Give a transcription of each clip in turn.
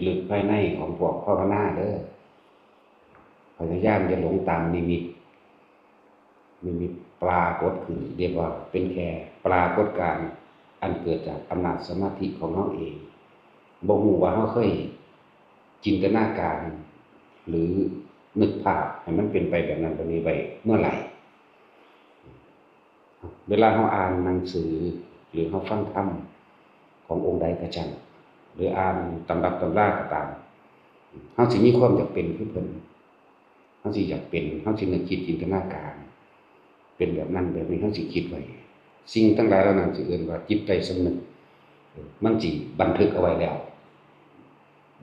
ลึกๆภายในของพวกภาวนาเด้อพยายามจะหลงตามนิมิตปรากฏขึ้นเรียกว่าเป็นแค่ปรากฏการณ์อันเกิดจากอำนาจสมาธิของเราเองบ่ฮู้ว่าเราเคยจินตนาการหรือนึกภาพให้มันเป็นไปแบบนั้นแบบนี้ไปเมื่อไหร่เวลาเราอ่านหนังสือหรือเราฟังธรรมขององค์ใดก็ช่างหรืออ่านตำรับตำราก็ตามเราสิมีความอยากเป็นคือเพิ่นเราสิอยากเป็นเราสินึกคิดจินตนาการเป็นแบบนั้นแบบนี้เขาสิคิดไว้สิ่งทั้งหลายเหล่านั้นสิเอิ้นว่าจิตใจสำนึกมันสิบันทึกเอาไว้แล้ว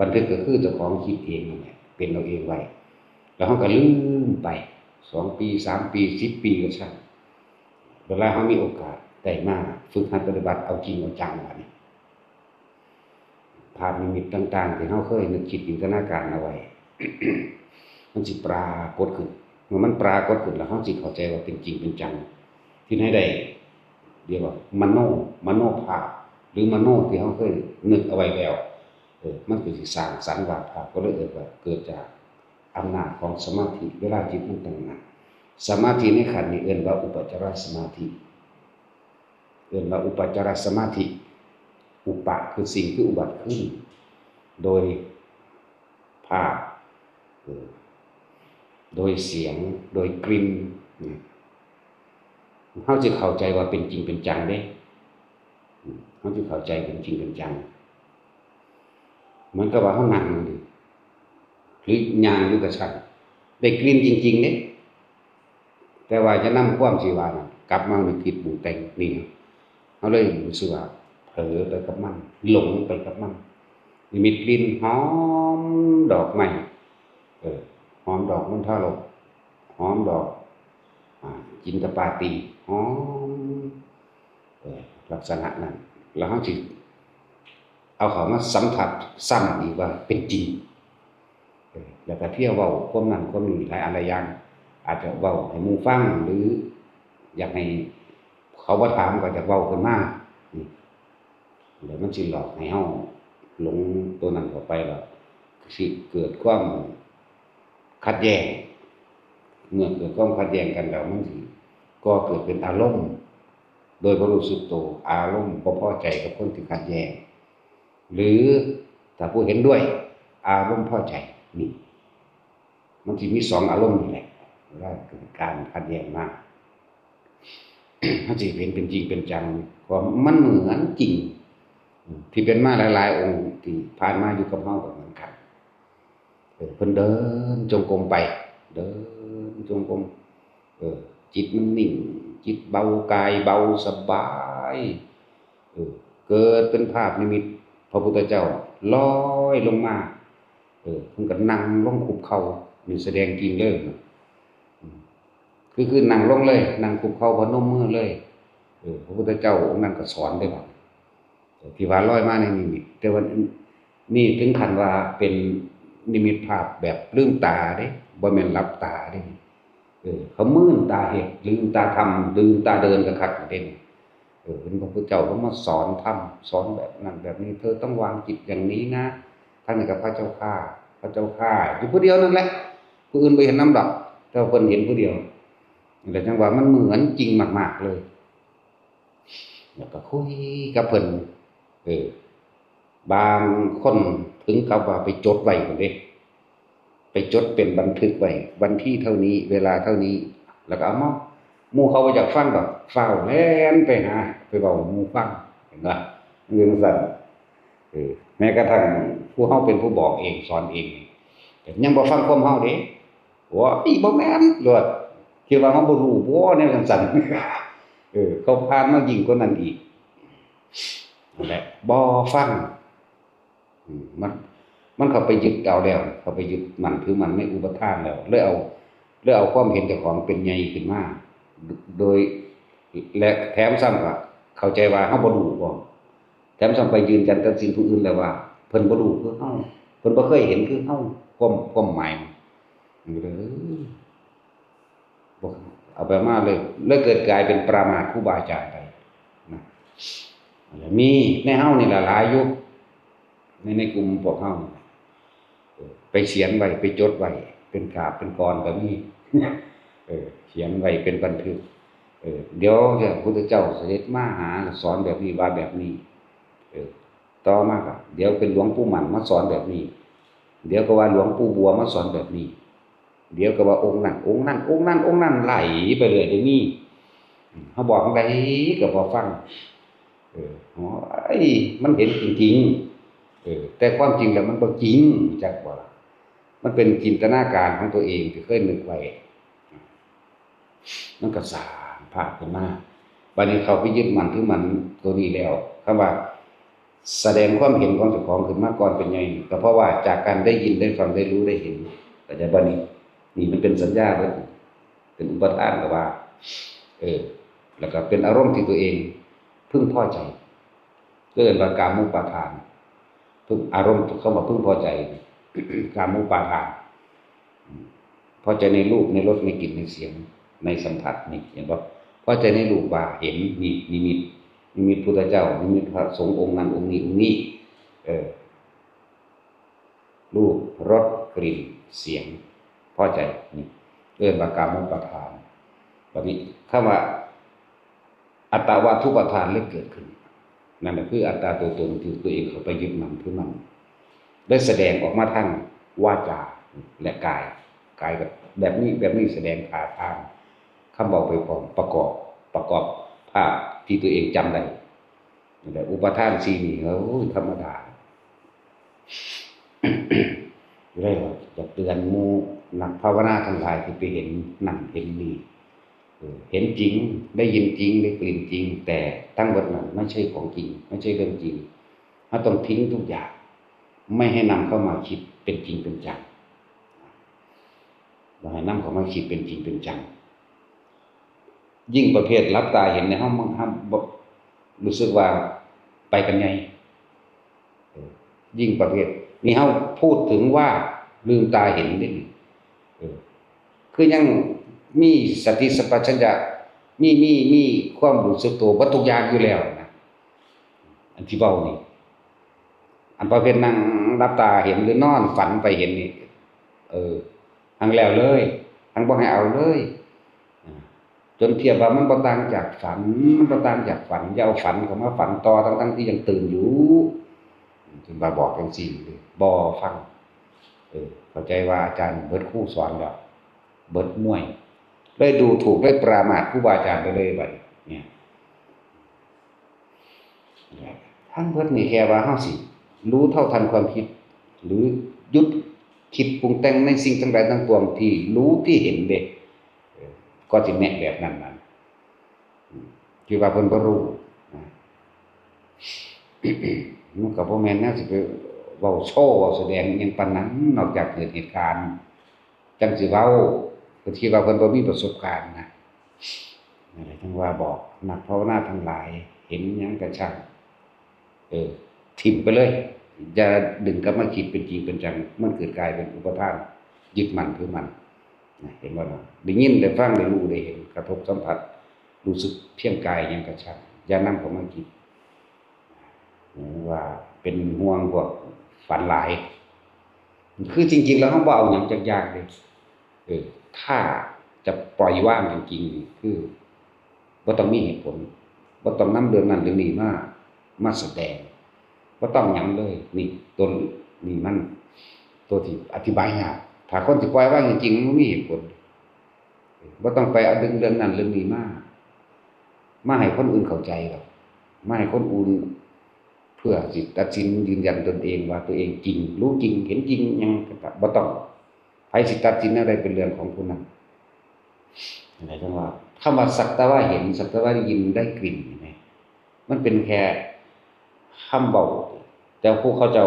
บันทึกก็คือเจ้าของคิดเองนั่นแหละเป็นเอาเองไว้แล้วเขาก็ลืมไป2 ปี3 ปี10 ปีก็ช่างเวลาเขามีโอกาสได้มาฝึกหัดปฏิบัติเอาจริงเอาจังว่านี่ภาพนิมิตต่างๆที่เขาเคยนึกคิดจินตนาการเอาไว้ มันสิปรากฏขึ้นเมื่อมันปรากฏขึ้นแล้วเขาสิเข้าใจว่าเป็นจริงเป็นจังที่ให้ได้เรียกว่ามโนภาพหรือมโนที่เขาเคยนึกเอาไว้แล้วมันก็สิสร้างสรรค์วาดภาพก็เลยเกิดจากอำนาจของสมาธิเวลาจิตมันตั้งมั่นสมาธิในขั้นนี้เอิ้นว่าอุปจารสมาธิเอิ้นว่าอุปจารสมาธิอุปะคือสิ่งที่อุบัติขึ้นโดยภาพโดยเสียงโดยกลิ่นเขาจะเข้าใจว่าเป็นจริงเป็นจังได้เขาจะเข้าใจเป็นจริงเป็นจังเหมือนกับว่าเขานั่งหรือย่างอยู่กับฉันได้กลิ่นจริงๆเนี่ยแต่ว่าจะนำความสิว่านะกลับมาในคิดบุงแต่งนี่เขาเลยรู้สึกว่าเผลอไปกับมันหลงไปกับมันนิมิตกลิ่นหอมดอกไม้หอมดอกมุนทาลกหอมดอกจินตปาตีหอมลักษณะนั้นแล้วเขาจิเอาเขามาสัมผัสซ้ำอีกว่าเป็นจริงแล้วก็เที่ยวเว้าความนั้นความนี้หลายอะไรอย่างอาจจะเว้าให้หมู่ฟังหรืออยากให้เขาบ่ถามก็จะเว้าขึ้นมาแล้วมันสิหลอกให้เฮาหลงตัวนั้นเข้าไปแล้วสิเกิดความขัดแย้งเมื่อเกิดความขัดแย้งกันแล้วมันสิก็เกิดเป็นอารมณ์โดยบ่รู้สึกตัวอารมณ์บ่พอใจกับคนที่ขัดแย้งหรือถ้าผู้เห็นด้วยอารมณ์พอใจนี่มันสิมี2อารมณ์นี่แหละเวลาเกิดการขัดแย้งมามันสิเห็นเป็นจริงเป็นจังว่ามันเหมือนจริงที่เป็นมาหลายๆองค์ที่ผ่านมาอยู่กับเฮาก็เหมือนกันเพิ่นเดินจงกรมไปเดินจงกรมจิตมันนิ่งจิตเบากายเบาสบายเกิดเป็นภาพนิมิตพระพุทธเจ้าลอยลงมาเพิ่นก็นั่งลงคุกเข่านี่แสดงจริงเลยคือนั่งลงเลยนั่งคุกเข่าพนมมือเลยพระพุทธเจ้าองค์นั้นก็สอนได้บ่ที่ว่าลอยมาในนิมิตแต่ว่านี่ถึงขั้นว่าเป็นนิมิตภาพแบบลืมตาเด้บ่แม่นหลับตาเด้เขามื่นตาเฮ็ดลืมตาทำลืมตาเดินก็คักเด้เป็นพระพุทธเจ้าเขามาสอนธรรมสอนแบบนั้นแบบนี้เธอต้องวางจิตอย่างนี้นะท่านนี่กับพระเจ้าข้าอยู่ผู้เดียวนั่นแหละผู้อื่นบ่เห็นนำดอกแต่เพิ่นเห็นผู้เดียวแต่จังว่ามันเหมือนจริงมากๆเลยแล้วก็คุยกับเพิ่นบางคนถึงกับว่าไปจดไว้พุ่นเด้ไปจดเป็นบันทึกไว้วันที่เท่านี้เวลาเท่านี้แล้วก็เอามาหมู่เขาบ่อยากฟังดอกฟ้าวแล่นไปหาไปเว้าหมู่ฟังเห็นบ่เรื่องซั่นแม้กระทั่งผู้เฮาเป็นผู้บอกเองสอนเองแต่ยังบ่ฟังความเฮาเด้ว่าอีบ่แม่นโลดคิดว่าเฮาบ่รู้บ่แนวจังซั่นเขาผ่านมายิ่งกว่านั้นอีกนั่นแหละบ่ฟังมันเข้าไปยึดเอาแล้วเข้าไปยึดมั่นถือมั่นในอุปทานแล้วเลยเอาความเห็นเจ้าของเป็นใหญ่ขึ้นมาโดยและแถมซ้ำก็เข้าใจว่าเฮาบ่รู้บ่แถมซ้ำไปยืนยันตัดสินผู้อื่นแล้วว่าเพิ่นบ่รู้คือเฮาเพิ่นบ่เคยเห็นคือเฮาความหมายนี่เลยบ่เอาไปมาเลยเกิดกลายเป็นปรามาสครูบาอาจารย์ไปนะมีในเฮานี่ล่ะหลายอยู่ ในกลุ่มพวกเฮาไปเขียนไว้ไปจดไว้เป็นกาบเป็นกรก็มีเขียนไว้เป็นบันทึกเดี๋ยวพระพุทธเจ้าเสด็จมาหาสอนแบบนี้ว่าแบบนี้ต่อมาก็เดี๋ยวเป็นหลวงปู่หมันมาสอนแบบนี้เดี๋ยวก็ว่าหลวงปู่บัวมาสอนแบบนี้เดี๋ยวก็ว่าองค์นั้นองค์นั้นองค์นั้นองค์นั้นไหลไปเลยเดี๋ยวนี้เขาบอกอะไรก็พอฟังอ๋อมันเห็นจริงๆแต่ความจริงแล้วมันบ่จริงจักว่ามันเป็นจินตนาการของตัวเองที่เคยนึกไว้มันก็สร้างภาพขึ้นมาบัดนี้เขาไปยึดมั่นถือมั่นตัวนี้แล้วคำว่าแสดงความเห็นของเจ้าของขึ้นมาก่อนเป็นไงก็เพราะว่าจากการได้ยินได้ฟังได้รู้ได้เห็นแต่จะบัดนี้นี่มันเป็นสัญญาเบิดเป็นอุปทานก็ว่าแล้วก็เป็นอารมณ์ที่ตัวเองพึงพอใจเกิดว่ากามุปาทานพึงอารมณ์เข้ามาพึงพอใจ กามุปาทานพอใจในรูปในรสในกลิ่นในเสียงในสัมผัสนี่เห็นบ่พอใจในรูปว่าเห็นนี่นิมิตพุทธเจ้านิมิตพระสงฆ์องค์นั้นองค์นี้รูปรสกลิ่นเสียงพอใจนี่เรียกว่ากามุปาทานแบบนี้คำว่าอัตตาวาทุปทานเลยเกิดขึ้นนั่นแหละคืออัตตาตัวตนที่ตัวเองเข้าไปยึดมั่นถือมั่นได้แสดงออกมาทางวาจาและกายแบบนี้แสดงท่าทางคำบอกไปพร้อมประกอบภาพที่ตัวเองจำได้นั่นแหละอุปทานสีนี่ธรรมดาได้หรอจะเตือนหมู่นักภาวนาทั้งหลายที่ไปเห็นนั่นเห็นนี่เห็นจริงได้ยินจริงได้กลิ่นจริงแต่ทั้งหมดนั้นไม่ใช่ของจริงไม่ใช่เรื่องจริงเราต้องทิ้งทุกอย่างไม่ให้นำเข้ามาคิดเป็นจริงเป็นจังเราให้นำเข้ามาคิดเป็นจริงเป็นจังยิ่งประเภทรับตาเห็นในห้องรู้สึกว่าไปกันไงยิ่งประเภทนี่เฮาพูดถึงว่าลืมตาเห็นได้คือยังมีสติสัมปชัญญะมีความรู้สึกตัววัตถุอย่างอยู่แล้วนะอันที่เว้านี่อันประเภทนั่งรับตาเห็นหรือนอนฝันไปเห็นนี่ทั้งแล้วเลยทั้งบ่ให้เอาเลยจนเทียบว่ามันบ่ต่างจากฝันมันบ่ต่างจากฝันอย่าเอาฝันเข้ามาฝันต่อทั้งที่ยังตื่นอยู่ถึงมาบอกจังซี่บ่ฟังเข้าใจว่าอาจารย์เบิดครูสอนแล้วเบิดมวยเลยดูถูกเลยปรามาสครูบาอาจารย์ไปเลยบัดเนี่ยทั้งเบิดนี่แค่ว่าเฮาสิรู้เท่าทันความคิดหรือหยุดคิดปรุงแต่งในสิ่งทั้งหลายทั้งปวงที่รู้ที่เห็นเด้ก็สิแนะแบบนั้นคือว่าเพิ่นบ่รู้มันก็บ่แม่นแนวสิไปเว้าโชว์เว้าแสดงอิหยังปานนั้นนอกจากเกิดเหตุการณ์จังสิเว้าก็คิดว่าเพิ่นบ่มีประสบการณ์นะนั่นแหละจึงว่าบอกนักภาวนาทั้งหลายเห็นหยังก็ช่างทิ้งไปเลยอย่าดึงกลับมาคิดเป็นจริงเป็นจังมันเกิดกลายเป็นอุปทานยึดมั่นถือมั่นเห็นบ่ล่ะได้ยินได้ฟังได้รู้ได้เห็นกระทบสัมผัสรู้สึกเพียงกายหยังก็ช่างอย่านำเข้ามาคิดว่าเป็นห่วงพวกฝันหลายคือจริงๆแล้วเฮาบ่เอาหยังจักอย่างเลยถ้าจะปล่อยว่างจริงๆคือบ่ต้องมีเหตุผลบ่ต้องนำเรื่องนั้นเรื่องนี้มาแสดงบ่ต้องหยังเลยนี่ต้นนี่มันตัวที่อธิบายยากถ้าคนสิปล่อยว่างจริงๆมันมีเหตุผลบ่ต้องไปเอาดึงเรื่องนั้นเรื่องนี้มาให้คนอื่นเข้าใจหรอกมาให้คนอื่นเพื่อสิตัดสินยืนยันตนเองว่าตัวเองจริงรู้จริงเห็นจริงหยังก็บ่ต้องไผสิตัดสินอะไรเป็นเรื่องของผู้นั้นอะไรจังว่าคำว่าสักแต่ว่าเห็นสักแต่ว่าได้ยินได้กลิ่นนี่มันเป็นแค่คำเว้าแต่ผู้เขาเจ้า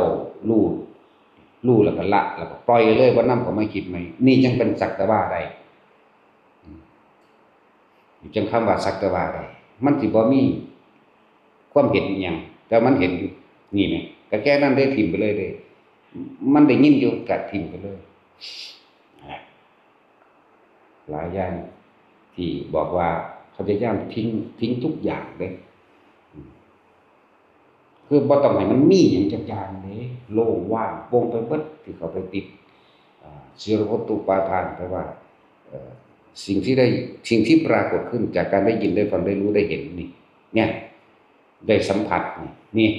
รู้แล้วก็ละแล้วก็ปล่อยเลยบ่นำเข้ามาคิดใหม่นี่จังเป็นสักแต่ว่าได้จังคำว่าสักแต่ว่าได้มันสิบ่มีความเห็นอิหยังแต่มันเห็นอยู่นี่แหมก็แค่นั้นได้ทิ่มไปเลยเด้มันได้ยินอยู่ก็ทิ่มไปเลยหลายอย่างที่บอกว่าเขาจะย่างทิ้งทุกอย่างเด้ คือบ่ต้องให้มันมีหยังจักอย่างเด้โล่งว่างโปร่งไปเบิดที่เขาไปติดศีลวัตถุปาทานแปลว่าเอ่อสิ่งที่ได้สิ่งที่ปรากฏขึ้นจากการได้ยินได้ฟังได้รู้ได้เห็นนี่เนี่ยได้สัมผัสนี่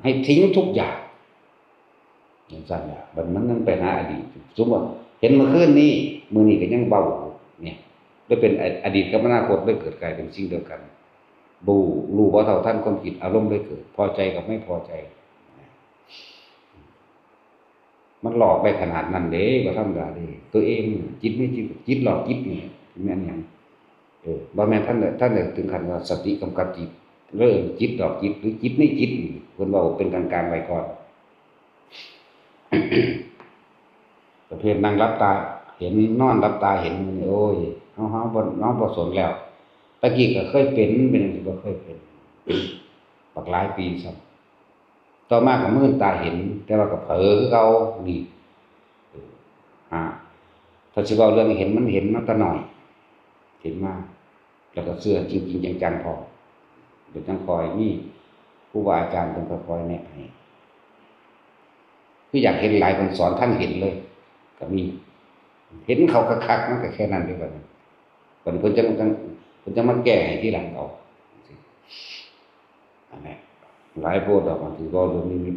ให้ทิ้งทุกอย่างอย่างนั้นแหละมันนั่งไปหาอดีตสมมติเห็นเมื่อคืนนี้มื้อนี้ก็ยังเบาเนี่ยได้เป็นอดีตกับอนาคตได้เกิดกลายเป็นสิ่งเดียวกันบูรู้บ่เท่าทันความคิดอารมณ์ได้เกิดพอใจกับไม่พอใจมันหลอกได้ขนาดนั้นเด้บ่ธรรมดาเด้ตัวเองจิตนี่จิตหลอกจิตนี่แม่นหยังบ่แม่นท่านได้ถึงขั้นว่าสติกำกับจิตเริ่มจิตหลอกจิตหรือจิตในจิตนี่เพิ่นเว้าเป็นกลางๆไว้ก่อน ประเภทนั่งรับตาเห็นนอนรับตาเห็นโอ้ยเฮาบ่สนแล้วตะกี้ก็เคยเป็นจังซี่บ่เคยเป็นบักหลายปีซ้ำต่อมาก็มื่นตาเห็นแต่ว่าก็เผลอคือเก่านี่ถ้าสิเว้าเรื่องเห็นมันเห็นมาแต่น้อยเห็นมาแล้วก็เชื่อจริงๆจังๆพอเดี๋ยวจังคอยมีครูบาอาจารย์เพิ่นก็คอยแนะให้คืออยากเห็นหลายคนสอนท่านเห็นเลยก็มีเห็นเขาคักๆมันก็แค่นั้นเด้อบัดนี้เพิ่นจะมาแก้ให้ทีหลังเอาอันนี้หลายโพดดอกมันสิเว้าเรื่องนิมิต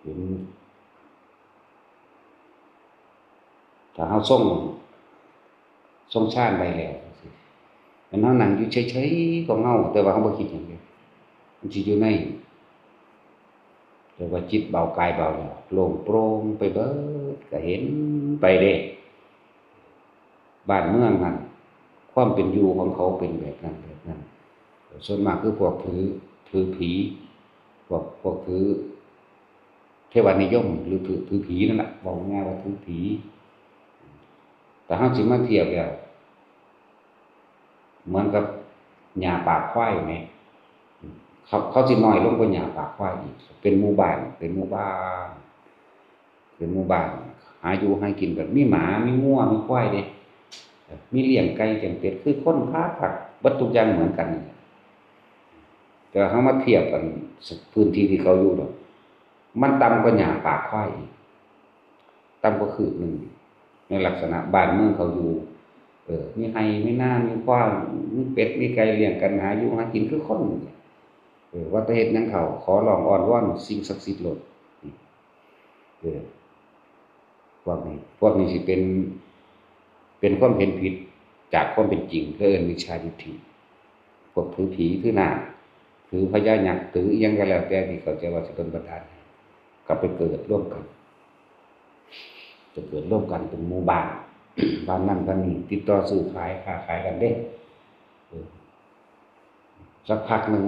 เห็นถ้าเฮาทรงฌานได้แล้วมันเฮานั่งอยู่เฉยๆของเฮาแต่ว่าเฮาบ่คิดหยังเลยมันสิอยู่ในเรียกว่าจิตเบากายเบาแล้วโล่งโปร่งไปเบิดก็เห็นไปเด้บ้านเมืองนั้นความเป็นอยู่ของเขาเป็นแบบนั้นส่วนมากคือพวกถือผีพวกถือเทวานิยมหรือถือผีนั่นแหละบอกง่ายว่าถือผีแต่เฮาสิมาเทียบแล้วเหมือนกับหญ้าปากควายแหมเขาสิน้อยลงกว่าหญ้าปากควายอีกเป็นหมู่บ้านหาอยู่หากินแบบมีหมามีงัวมีควายเด้มีเลี้ยงไก่เลี้ยงเป็ดคือคนค้าผักเบิดทุกอย่างเหมือนกันแต่เฮามาเทียบกันพื้นที่ที่เขาอยู่ดอกมันต่ำกว่าหญ้าปากควายอีกต่ำกว่าคืบหนึ่งในลักษณะบ้านเมืองเขาอยู่มีไร่มีนามีควายมีเป็ดมีไก่เลี้ยงกันหาอยู่หากินคือคนว่าแต่เฮ็ดหยังเขาขอร้องอ้อนวอนสิ่งศักดิ์สิทธิ์โลดพวกนี้สิเป็นความเห็นผิดจากความเป็นจริงคือเอิ้นมิจฉาทิฏฐิพวกถือผีถือนาคถือพญายักษ์ถืออิหยังก็แล้วแต่ที่เขาจะว่าสิเป็นประธานก็ไปเกิดร่วมกันจะเกิดร่วมกันเป็นหมู่บ้านบ้านนั้นบ้านนี้ติดต่อซื้อขายค้าขายกันเด้สักพักนึง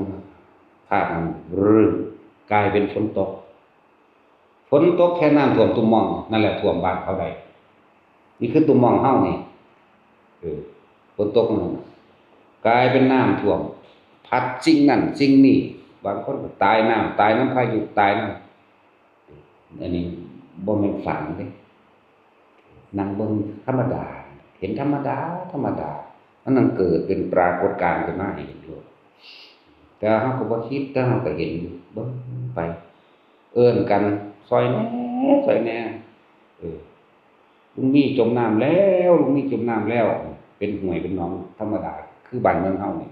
ภาพมันรึกลายเป็นฝนตกแค่น้ำท่วมตุ่มหม่องนั่นแหละท่วมบ้านเขาได้นี่คือตุ่มหม่องเฮานี่ฝนตกนั่นกลายเป็นน้ำท่วมพัดสิ่งนั้นสิ่งนี้บางคนก็ตายน้ำพายุตายน้ำอันนี้บ่แม่นฝันเด้นั่งเบิ่งธรรมดาเห็นธรรมดามันนั่นเกิดเป็นปรากฏการณ์ขึ้นมาให้เห็นอยู่แต่เฮาก็บ่คิดแต่เฮาก็เห็นอยู่เบิ่งไปเอิ้นกันซอยแหน่ลุงนี่จมน้ำแล้วเป็นห้วยเป็นหนองธรรมดาคือบ้านเมืองเฮานี่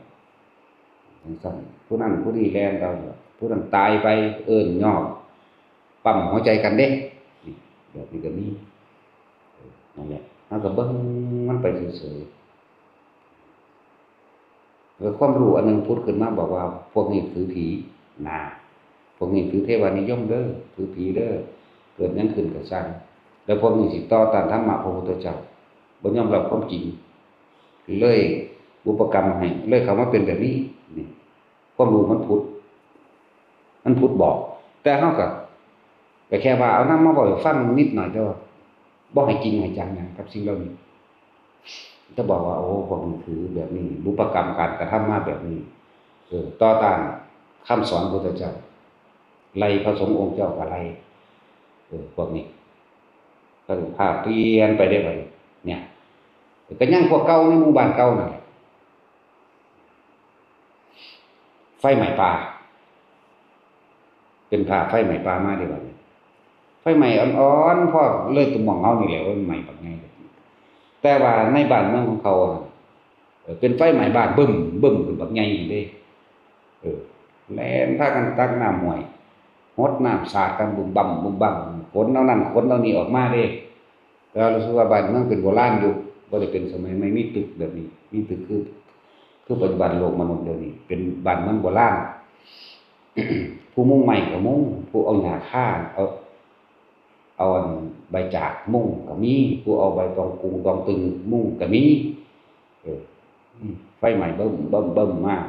จังซั่นผู้นั้นผู้นี้แล่นเราผู้นั้นตายไปเอิ้นย่อปั๊มหัวใจกันเด้นี่แบบนี้ก็มีนั่นแหละเฮาก็เบิ่งมันไปซื่อๆแล้วความรู้อันนึงพูดขึ้นมาบอกว่าพวกนี้ถือผีนะพวกนี้ถือเทวานิยมเด้อถือผีเด้อเกิดหยังขึ้นก็สร้างแล้วพวกนี้สิต่อต้านธรรมะพระพุทธเจ้าบ่ยอมรับความจริงเลยอุปกรรมให้เลยเข้ามาเป็นแบบนี้นี่ความรู้มันพุทธบอกแต่เฮาก็แค่ว่าเอานำมาเว้าให้ฟังนิดหน่อยแต่ว่าบ่ให้จริงให้จังหยังกับสิ่งเหล่านี้ถ้าบอกว่าโอ้พวกนี้ถือแบบนี้บุพกรรมการกระทำมาแบบนี้ต่อต้านคำสอนพระพุทธเจ้าไล่พระสงฆ์องค์เจ้าก็ไล่พวกนี้ก็ภาพเปลี่ยนไปได้บัดเนี่ยก็ยังพวกเก่าในหมู่บ้านเก่านั่นแหละ ไฟไหม้ป่าเป็นภาพไฟไหม้ป่ามาได้บ่ไฟไหม้อ่อนๆพอเลยตุ่มหม่องเฮานี่แหละว่าไหม้บักใหญ่แต่ว่าในบ้านเมืองของเขาเป็นไฟไหม้บ้านบึ้มบึ้มขึ้นบักใหญ่เด้แล่นพากันตักน้ำห้วยหดน้ำสาดกันบุ่มบ่ำบุ่มบ่ำขนเอานั่นขนเอานี่ออกมาเด้แล้วรู้สึกว่าบ้านเมืองเป็นโบราณอยู่บ่ได้เป็นสมัยใหม่มีตึกแบบนี้มีตึกคือปัจจุบันโลกมนุษย์เดี๋ยวนี้เป็นบ้านเมืองโบราณ ผู้มุ่งใหม่ก็มุ่งผู้เอาหญ้าค่าเอาอันใบจากมุ่งก็มีผู้เอาใบตองกุงตองตึงมุ่งก็มีไฟใหม่เบิ่มมาก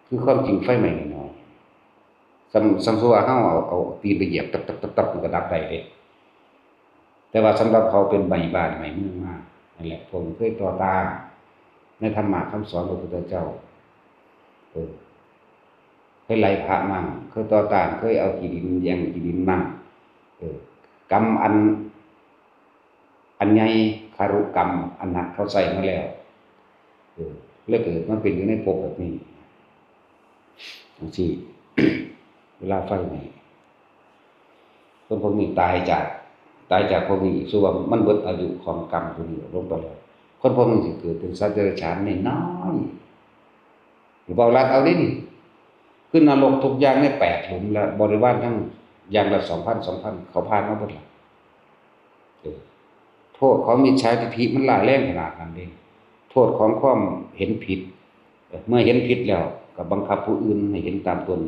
คือความจริงไฟใหม่น้อยสำสัวเฮาเอาตีนไปเหยียบตับมันก็ดับได้เด้แต่ว่าสำหรับเขาเป็นใหม่บ้านใหม่เมืองมากนั่นแหละผมเคยต่อต้านในธรรมะคำสอนของพระพุทธเจ้าเคยไล่พระมั่งเคยต่อต้านเคยเอาขี้ดินแยงขี้ดินมั่งกรรมอันใหญ่คารุกรรมอันหนักเขาใส่มาแล้วแล้วเกิดมันเป็นอยู่ในภพแบบนี้จังซี่ เวลาไฟไหม้คนพวกนี้ตายจากพวกนี้ส่วนมันเบิดอายุของกรรมตัวนี้ลงไปแล้วคนพวกนี้สิเกิดเป็นสัตว์เดรัจฉานน้อยหรือเบาลัดเอาดิขึ้นนรกทุกอย่างใน8หลุมแล้วบริวารทั้งอย่างละ 2,000 เขาพานมาเบิดล่ะโทษของมิจฉาทิฏฐิมันร้ายแรงขนาดนั้นเด้โทษของความเห็นผิดเมื่อเห็นผิดแล้วก็บังคับผู้อื่นให้เห็นตามตน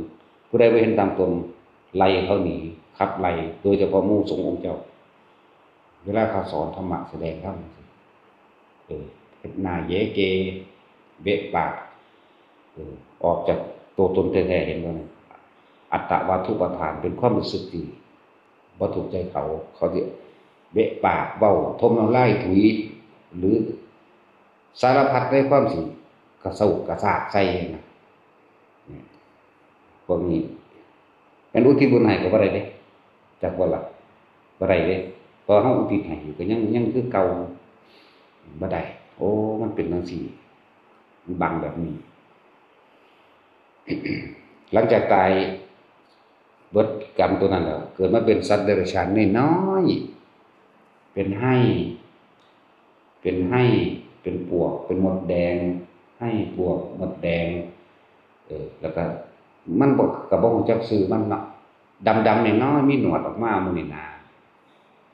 ผู้ใดบ่เห็นตามตนไล่เขาหนีขับไล่โดยเฉพาะหมู่สงฆ์องค์เจ้าเวลาเขาสอนธรรมะแสดงธรรมเฮ็ดหน้าแย่เกเบะปากออกจากตัวตนแท้ๆเห็นบ่อัตตวาทุปทานเป็นความรู้สึกที่บ่ถูกใจเขาสิเบะปากเว้าทมน้ำลายถุยหรือสารพัดในความสิกระสุกกระซากใส่นะพวกนี้เป็นอุทิศบุญให้ก็บ่ได้เด้จักว่าล่ะบ่ได้เด้พอเฮาอุทิศให้ก็ยังคือเก่าบ่ได้โอ้มันเป็นจังซี่มันบังแบบนี้ หลังจากตายเบิดกรรมตัวนั้นแล้วเกิดมาเป็นสัตว์เดรัจฉานน้อยๆเป็นให้เป็นปวกเป็นมดแดงให้ปวกมดแดงแล้วก็มันบ่ก็บ่ฮู้จักชื่อมันเนาะดำๆน้อยๆมีหนวดออกมามื้อนี้นะ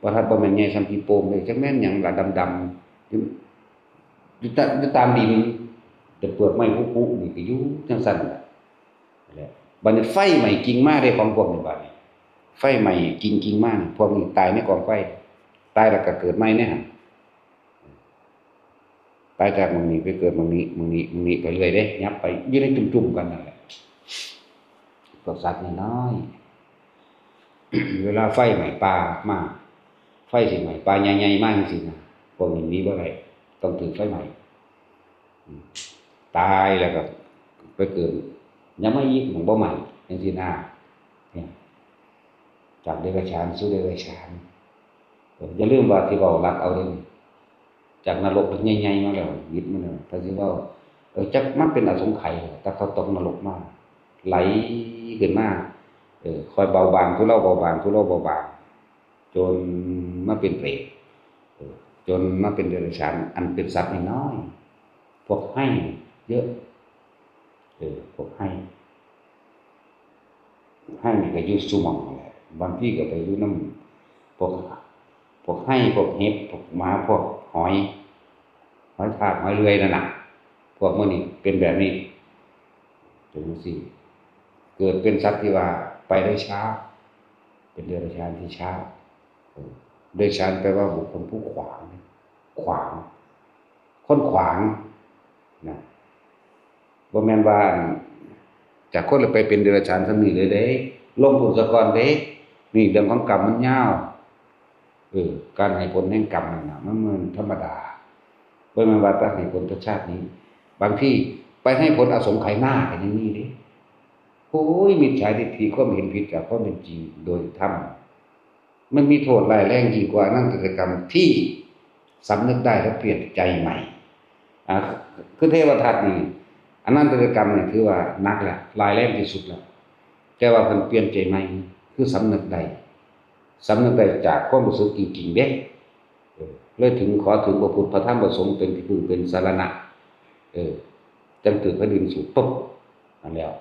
บ่ทันบ่แม่นใหญ่ซำพี่โป่งเลยจักแม่นหยังล่ะดำอยู่ตามดินแต่เปลือกไม้พุๆนี่ก็อยู่จังซั่นล่ะนั่นแหละบัดนี้ไฟไหม้กิ่งมาได้ของพวกนี้บัดนี้ไฟไหม้กิ่งมาพวกนี้ตายในกองไฟตายแล้วก็เกิดใหม่เนี่ยตายจากเมืองนี้ไปเกิดเมืองนี้ไปเรื่อยเด้ยับไปอยู่ในจุ่มๆกันนั่นแหละพวกสัตว์น้อยๆ เวลาไฟไหม้ป่ามาไฟสิไหม้ป่าใหญ่ๆมาจังซี่นะพวกนี้บ่ได้ต้องถูกไฟไหม้ตายแล้วก็ไปเกิดยังไม่อีกมันบ่ใหม่จังซี่นะเนี่ยจากเดรัจฉานสู่เดรัจฉานอย่าลืมว่าที่เว้ารักเอาเด้จากนรกใหญ่ๆมาแล้วยึดมาแล้วถ้าสิเว้าจักมันเป็นอสงไขยแต่เขาตกนรกมาไหลขึ้นมาค่อยเบาบางทุเลาเบาบางจนมาเป็นเปรตจนมาเป็นเดรัจฉานอันเป็นสัตว์น้อยพวกให้เยอะพวกให้นี่ก็อยู่ซุหม่องนั่นแหละบางทีก็ไปอยู่นำพวกให้พวกเห็บพวกหมาพวกหอยทากหอยเลื่อยนั่นน่ะพวกมื้อนี้เป็นแบบนี้จังซี่เกิดเป็นสัตว์ที่ว่าไปได้ช้าเป็นเดรัจฉานที่ช้าเดรัจฉานแปลว่าบุคคลผู้ขวางคนขวางนะบ่แม่นว่าจากคนไปเป็นเดรัจฉานซั่นนี้เลยเด้ลงผลซะก่อนเด้นี่เรื่องของกรรมมันยาวการให้ผลแห่งกรรมนั่นน่ะมันเหมือนธรรมดาบ่แม่นว่าต้องให้ผลต่อชาตินี้บางทีไปให้ผลอสงไขยหน้าก็ยังมีเด้โอ้ยมิจฉาทิฏฐิความเห็นผิดจากความเป็นจริงโดยธรรมมันมีโทษร้ายแรงยิ่งกว่านั่นกิจกรรมที่สำนึกได้แล้วเปลี่ยนใจใหม่คือเทวทัตนี่ อนันตริยกรรมเนี่ยถือว่าหนักแหละลายแรงที่สุดแล้วแต่ว่าเพิ่นเปลี่ยนใจใหม่คือสำนึกได้จากความรู้สึกจริงๆเด้เลยถึงขอถึงพระพุทธพระธรรมพระสงฆ์เป็นที่พึ่งเป็นสรณะจังตื่นพระดินสู่ปุ๊บนั่นแล้ว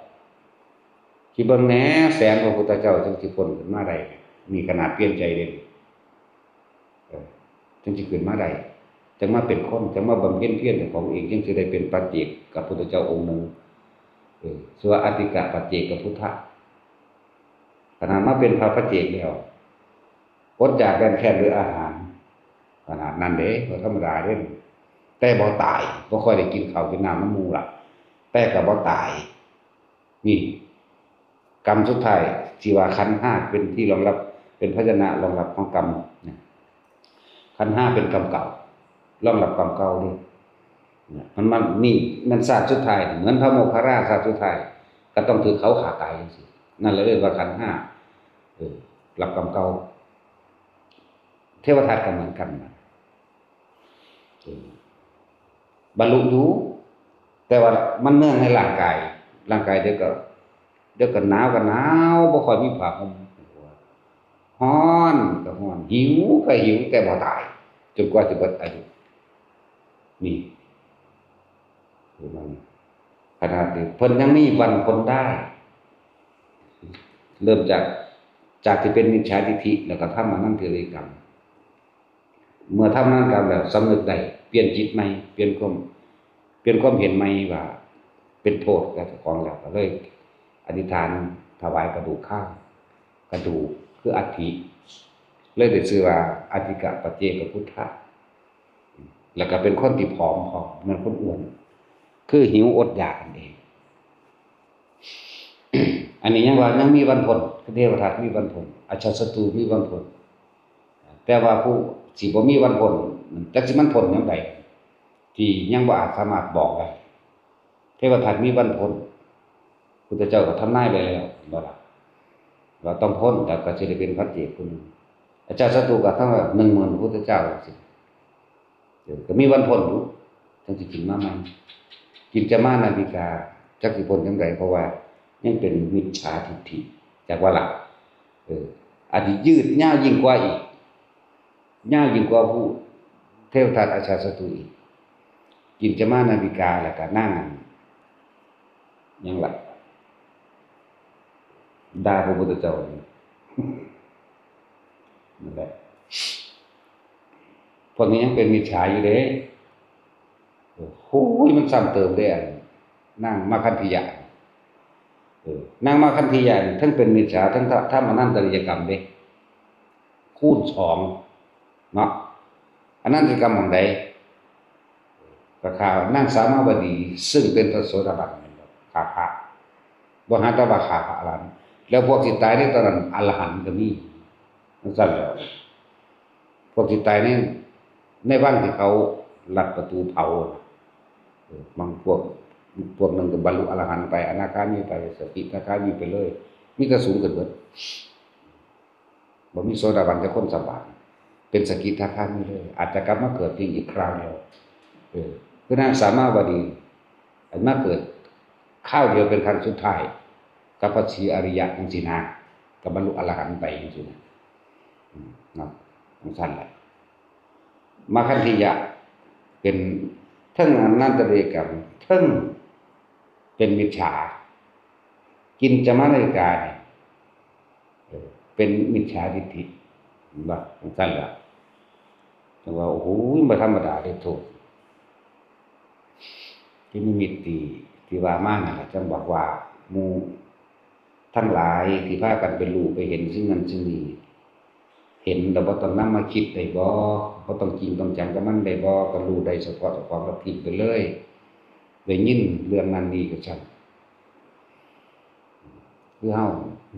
คิดเบิ่งแหน่แสนพระพุทธเจ้าจังสิพ้นขึ้นมาได้มีขนาดเปลี่ยนใจเด้จังสิขึ้นมาได้จังมาเป็นคนจังมาบำเพ็ญเพียรของเองจังสิได้เป็นปัจเจกกับพุทธเจ้าองค์หนึ่งส่วนอติกะปัจเจกกับพุทธะขนาดมาเป็นพระปัจเจกแล้วอดอยากกันแค่ด้วยอาหารขนาดนั้นเด้ก็ธรรมดาเด้แต่บ่ตายบ่ค่อยได้กินข้าวกินน้ำน้ำมูล่ะแต่ก็บ่ตายนี่กรรมสุดท้ายที่ว่าขันธ์5เป็นที่รองรับเป็นภาชนะรองรับของกรรมเนี่ยขันธ์5เป็นกรรมเก่ารองรับกรรมเก่านี่มันนี่มันศาสตร์สุดท้ายเหมือนพระโมคคัลลาศาสตร์สุดท้ายก็ต้องถือเขาขาตายจังซี่นั่นเลยเรียกว่าขันธ์5รับกรรมเก่าเทวทัตก็เหมือนกันบรรลุอยู่แต่ว่ามันเนื่องในร่างกายเดี๋ยวก็หนาวบ่ค่อยมีผ้าห่มร้อนก็ร้อนหิวก็หิวแต่บ่ตายจนกว่าจะเบิดอายุนี่คือมันขนาดนี้เพิ่นยังมีวันพ้นได้เริ่มจากที่เป็นมิจฉาทิฏฐิแล้วก็ทำอนันตริยกรรมเมื่อทำอนันตริยกรรมแล้วสำนึกได้เปลี่ยนจิตใหม่เปลี่ยนความเห็นใหม่ว่าเป็นโทษกับเจ้าของแล้วก็เลยอธิษฐานถวายกระดูกข้างกระดูกคืออัฐิเลยได้ชื่อว่าอติกะปัจเจกพุทธะแล้วก็เป็นคนที่ผอมเหมือนคนอ้วนคือหิวอดอยากนั่นเอง อันนี้ยังมีวันพ้นเทวทัตมีวันพ้นอาชาศัตรูมีวันพ้นแต่ว่าผู้สิบ่มีวันพ้นจักสิมันพ้นจังไดที่ยังบ่อาจสามารถบอกได้เทวทัตมีวันพ้นพุทธเจ้าก็ทำนายไว้แล้วบ่ล่ะว่าต้องพ้นแต่ก็สิได้เป็นพระเจกผู้นึงอาจารย์ศัตรูก็ทั้ง 10,000 พระพุทธเจ้าสิก็มีวันพ้นอยู่จังสิกินมาใหม่กินจะมานาฬิกาจักสิพ้นจังไดเพราะว่ายังเป็นมิจฉาทิฏฐิจากว่าล่ะอาจจะยืดยาวยิ่งกว่าอีกยาวยิ่งกว่าผู้เทวทัตอาชาศัตรูอีกกินจะมานาฬิกาแล้วก็นั่งยังหลับด่าพระพุทธเจ้านั่นแหละพวกนี้ยังเป็นมิจฉาอยู่เด้โอ้ยมันซ้ำเติมได้นั่งมาคันธิยะนั่งมาคันธิยะทั้งเป็นมิจฉาทั้งทำอนันตริยกรรมเด้คูณ2เนาะอนันตริยกรรมของใดก็ข่าวนั่งสามาวดีซึ่งเป็นพระโสดาบันขาพระบ่หาแต่ว่าขาพระอรหันต์แล้วพวกที่ตายในตอนนั้นอรหันต์ก็มีนั่นสั่นแล้วพวกที่ตายในบ้านที่เขาลัดประตูเผาบางพวกนึงก็บรรลุอรหันต์ไปอนาคามีไปสกิทาคามีไปเลยมีแต่สูงขึ้นเบิดบ่มีโสดาบันแต่คนสบายเป็นสกิทาคามีเลยอาจจะกลับมาเกิดจริงอีกคราวเดียวคือนางสามาวดีอันมาเกิดข้าวเดียวเป็นครั้งสุดท้ายกับพระศรีอริยะจังซี่นะกับบรรลุอรหันต์ไปจังซี่นะเนาะจังซั่นแหละมาคันธิยะเป็นเทิงอนันตริยกรรมเทิงเป็นมิจฉากินจะมานาฬิกาเนี่ยเป็นมิจฉาทิฏฐิบ่จังซั่นล่ะจังว่าโอ้โหบ่ธรรมดาเด้โทษที่นิมิตที่ว่ามานั่นล่ะจังบอกว่าหมู่ทั้งหลายที่พากันไปรู้ไปเห็นสิ่งนั้นสิ่งนี้เห็นแต่บ่ต้องนำมาคิดได้บ่ต้องจริงต้องจังกับมันได้บ่ก็รู้ได้เฉพาะเจ้าของแล้วทิ้งไปเลยได้ยินเรื่องนั้นดีก็ช่างคือเฮา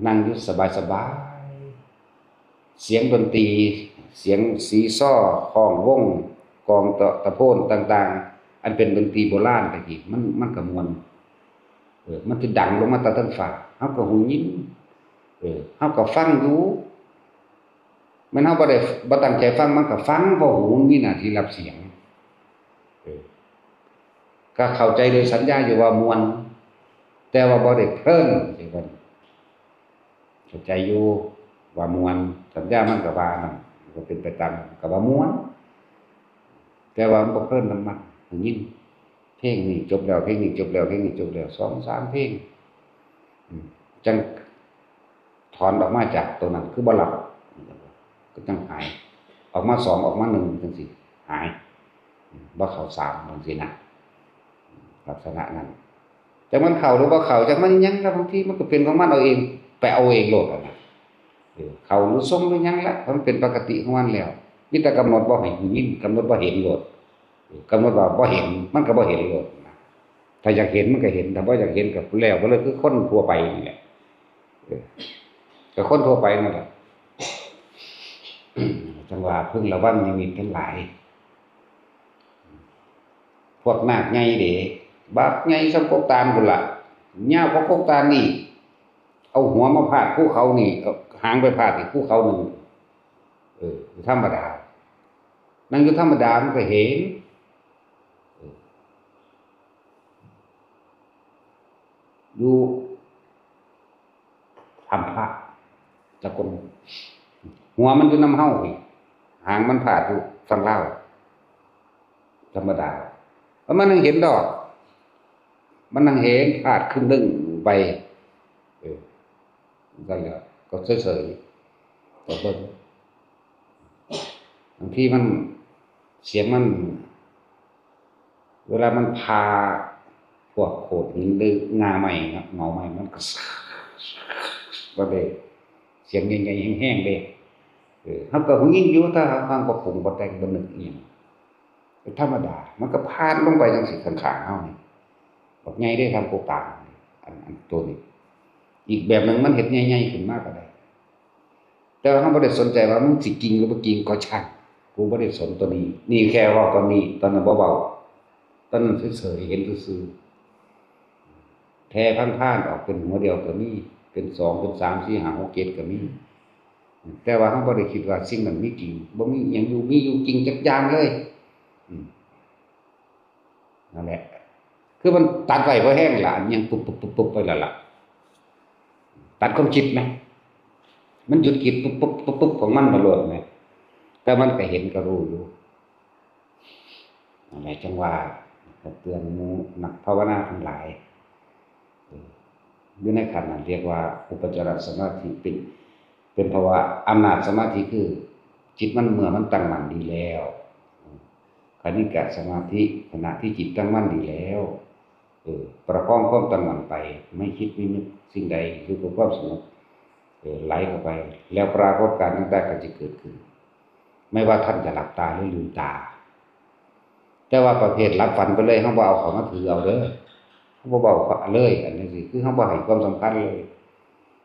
นั่งอยู่สบายๆเสียงดนตรีเสียงสีซ้อค้องวงกลองตะโพนต่างๆอันเป็นดนตรีโบราณตะกี้มันก็ม่วนมันสิดังลงมาแต่เทิงฟ้าเฮาก็หูยินเฮาก็ฟังอยู่มันเฮาบ่ตั้งใจฟังมันก็ฟังเพราะหูมีหน้าที่รับเสียง ก็เข้าใจโดยสัญญาอยู่ว่ามวลแต่ว่าบ่ได้เพลินจังซั่นเข้าใจอยู่ว่ามวลสัญญามันก็ว่านั่นก็เป็นไปตามก็ว่ามวลแต่ว่ามันบ่เพลินนำมันยินเพลงนี้จบแล้วเพลงนี้จบแล้วเพลงนี้จบแล้ว2 3เพลงจังถอนออกมาจากตัวนั้นคือบ่หลับก็จังหายออกมา2ออกมา1จังซี่หายบ่เข้า3จังซี่นะลักษณะนั้นจักมันเข้าหรือบ่เข้าจักมันหยังแล้วบางทีมันก็เป็นของมันเอาเองไปเอาเองโลดอะนะเข้าหรือทรงหรือหยังละมันเป็นปกติของมันแล้วมีแต่กำหนดบ่ให้ยินกำหนดบ่เห็นโลดกำหนดว่าบ่เห็นมันก็บ่เห็นโลดนะถ้าอยากเห็นมันก็เห็นถ้าบ่อยากเห็นก็แล้วบ่เลยคือคนทั่วไปนี่แหละก็คนทั่วไปนั่นแหละจังว่าพึงระวังนิมิตทั้งหลายพวกนาคใหญ่เด้บาปใหญ่สำกกตาลพุ่นล่ะยาวกว่ากกตาลนี่เอาหัวมาพาดภูเขานี่เอาหางไปพาดอีกภูเขานึงธรรมดานั่งอยู่ธรรมดามันก็เห็นอยู่ทำพระจักคนหัวมันอยู่น้ำเฮ้าหางมันพาดอยู่ฝั่งลาวธรรมดาเพราะมันนั่งเห็นดอกมันนั่งเห็นพาดครึ่งนึงไปนั่นแหละก็เฉยๆก็เบิ่งบางทีมันเสียงมันเวลามันพาพวกโขดหินหรืองาใหม่เงาใหม่มันก็บ่ได้เสียงใหญ่ๆแห้งๆเด้เฮาก็หูยินอยู่ถ้าเฮาบ่ปรุงบ่แต่งบ่นึกอีหยังเป็นธรรมดามันก็พาดลงไปจังซี่ข้างๆเฮานี่บักใหญ่ได้ทำโกกลางอันตัวนี้อีกแบบนึงมันเฮ็ดใหญ่ๆขึ้นมาก็ได้แต่ว่าเฮาบ่ได้สนใจว่ามันสิจริงหรือบ่จริงก็ช่างกูบ่ได้สนตัวนี้นี่แค่เว้าตอนนี้ตอนนั้นบ่เว้าตอนนั้นเฉยๆเห็นซื่อๆแท้ผ่านๆออกเป็นหัวเดียวก็มีเป็น2เป็น3 4 5 6 7ก็มีแต่ว่าเฮาบ่ได้คิดว่าสิ่งนั้นมีจริงบ่มีหยังอยู่มีอยู่จริงจักอย่างเลยนั่นแหละคือมันตัดไว้บ่แห้งล่ะอันยังปุ๊บๆๆๆไปแล้วล่ะตัดความคิดไหมมันหยุดคิดปุ๊บๆๆๆของมันบ่โลดแม่แต่มันก็เห็นก็รู้อยู่นั่นแหละจังว่าเตือนหมู่นักภาวนาทั้งหลายอยู่ในขั้นนั้นเรียกว่าอุปจารสมาธิเป็นภาวะอำนาจสมาธิคือจิตมันเมื่อมันตั้งมั่นดีแล้วคณิกะสมาธิขณะที่จิตตั้งมั่นดีแล้วประคองความตั้งมั่นไปไม่คิดไม่นึกสิ่งใดคือความสงบไหลเข้าไปแล้วปรากฏการณ์ต่างๆก็จะเกิดขึ้นไม่ว่าท่านจะหลับตาหรือลืมตาแต่ว่าประเภทหลับฝันไปเลยเฮาบ่เอาเข้ามาถือเอาเด้อเฮาบ่เว้าเลยอันนี้สิคือเฮาบ่ให้ความสำคัญเลย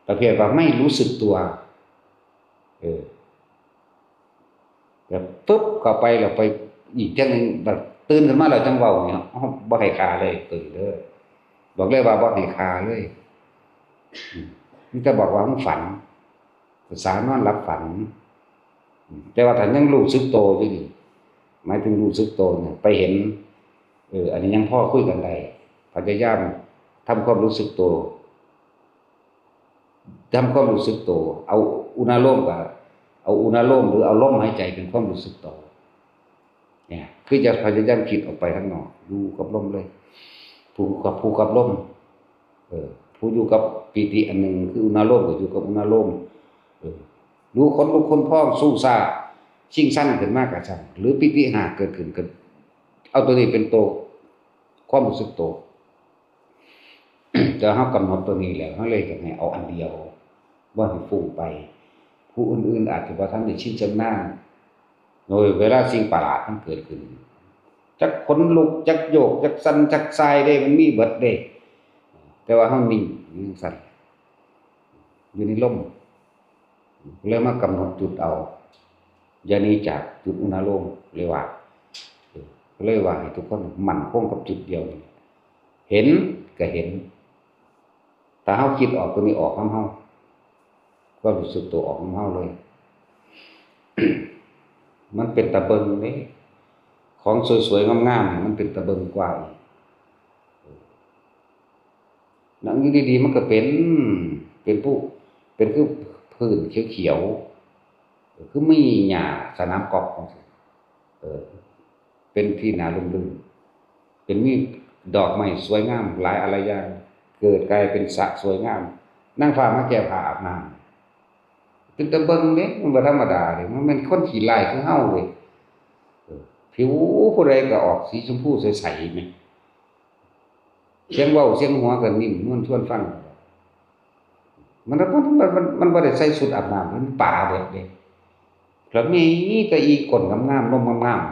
ประเภทว่าไม่รู้สึกตัวแบบปึ๊บเข้าไปแล้วไปอีกจังนึงแบบตื่นขึ้นมาแล้วจังเว้านี่เฮาบ่ให้คาเลยตื่นเด้อบอกเลยว่าบ่ให้คาเลยนี่จะบอกว่ามันฝันภาษานอนหลับฝันแต่ว่าถ้ายังรู้สึกโตอยู่นี่หมายถึงรู้สึกโตเนี่ยไปเห็นอันนี้ยังพอคุยกันได้พยายามทำความรู้สึกโตเอาอุณาโลมกับเอาอุณาโลมหรือเอาลมหายใจเป็นความรู้สึกโตเนี่ยคือจะพยายามคิดออกไปข้างนอกอยู่กับลมเลยผู้กับลมผู้อยู่กับปีติอันหนึ่งคืออุณาโลมก็อยู่กับอุณาโลมรู้คนลุกคนพองสู้ซ่าชิงสั้นขึ้นมากกว่าช่างหรือปิติหาเกิดขึ้นกันเอาตัวนี้เป็นโตความรู้สึกโตจะเฮากำหนดตัวนี้แล้วเฮาเลยจะให้เอาอันเดียวบ่ให้ฟุ้งไปผู้อื่นๆอาจจะบ่ทันได้ชินชำนาญโดยเวลาสิ่งประหลาดมันเกิดขึ้นจักขนลุกจักโยกจักสั่นจักสายได้มันมีเบิดเด้แต่ว่าเฮานิ่งอยู่สั่นอยู่ในลมแล้วมากำหนดจุดเอาอย่าหนีจากจุดอุณาโลมเลยว่าให้ทุกคนมั่นคงกับจุดเดียวนี่เห็นก็เห็นถ้าเฮาคิดออกตัวนี้ออกนำเฮาก็รู้สึกตัวออกนำเฮาเลย มันเป็นตะเบิงเด้ของสวยๆงามๆมันเป็นตะเบิงกว่า นั่งอยู่ดีๆมันก็เป็นผู้เป็นคือพื้นเขียวๆคือมีหญ้าสนามกอล์ฟจังซี่เป็นที่น่าร่มรื่นเป็นมีดอกไม้สวยงามหลายอารอย่างเกิดกลายเป็นสระสวยงามนางฟ้ามาแก้ผ้าอาบน้ำเป็นตาเบิ่งเด้มันบ่ธรรมดาเด้มันเป็นคนขี้ร้ายคือเฮาเว้ยผิวผู้ใดก็ออกสีชมพูใสๆแหมเสียงเว้าเสียงหัวก็นิ่มนวลชวนฟังมันบ่ได้ใส่ชุดอาบน้ำมันป่าเบิดเด้แล้วมีแต่อีก้นงามๆนมงามๆ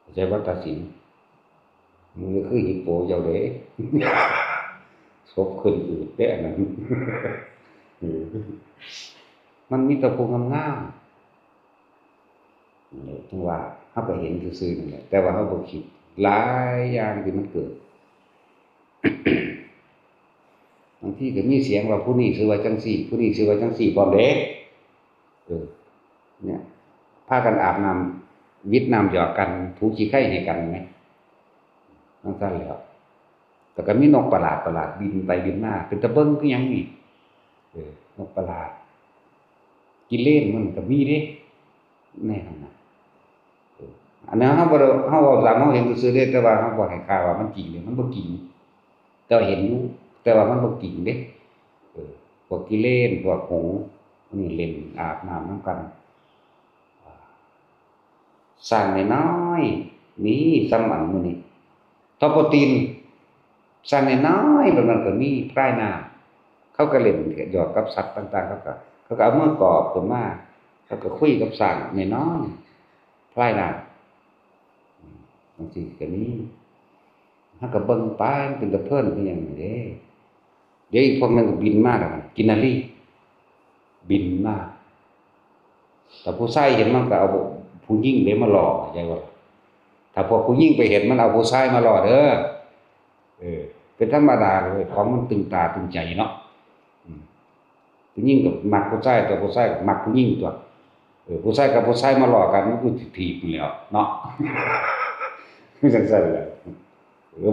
เข้าใจบ่ตัดสินมันก็คือฮิปโปเจ้าเด้ศพขึ้นอืดเด้อันนั้นมันมีแต่ผู้งามๆนี่ถึงว่าเฮาก็เห็นซื่อๆนั่นแหละแต่ว่าเฮาบ่คิดหลายอย่างที่มันเกิด บางทีก็มีเสียงว่าผู้นี้ชื่อว่าจังซี่ผู้นี้ชื่อว่าจังซี่พร้อมเด้เนี่ยพากันอาบน้ำวิดน้ำหยอกกันถูขี้ไข่ให้กันไหมจังซั่นแหล้วแต่ก็มีนกประหลาดบินไปบินมาเป็นตาเบิ่งคือหยังนี่นกประหลาดกิเลนมันก็มีเด้แน่นอนนะอันนั้นเฮาบ่ได้เฮาเว้าตามเฮาเห็นซื่อๆเด้แต่ว่าเฮาบ่ให้ค่าว่ามันจริงหรือมันบ่จริงแต่ว่าเห็นอยู่แต่ว่ามันบ่จริงเด้พวกกิเลนพวกหงส์นี่เล่นอาบน้ำนำกันสร้างน้อยๆนี่สำอันมื้อนี้ทอโปรตีนสร้างน้อยๆมันก็มีพรายน้ำเขาก็เล่นหยอกกับสัตว์ต่างๆเขาก็เอามือกอบขึ้นมาเขาก็คุยกับสร้างน้อยๆพรายน้ำบางทีก็มีเฮาก็เบิ่งไปมันเป็นตาเพลินคือหยังนี่เด้เดี๋ยวอีกพวกนั้นก็บินมาแล้วกันกินนารีบินมาแต่ผู้ชายเห็นมันก็เอาผู้หญิงเด้มาล่อเข้าใจบ่ถ้าพวกผู้หญิงไปเห็นมันเอาผู้ชายมาล่อเด้อเป็นธรรมดาเลยของมันตึงตาตึงใจเนาะผู้หญิงก็มักผู้ชายแต่ผู้ชายก็มักผู้หญิงตัวผู้ชายกับผู้ชายมาล่อกันมันก็สิถีบนี่แหล้วเนาะคือจังซั่นแหละ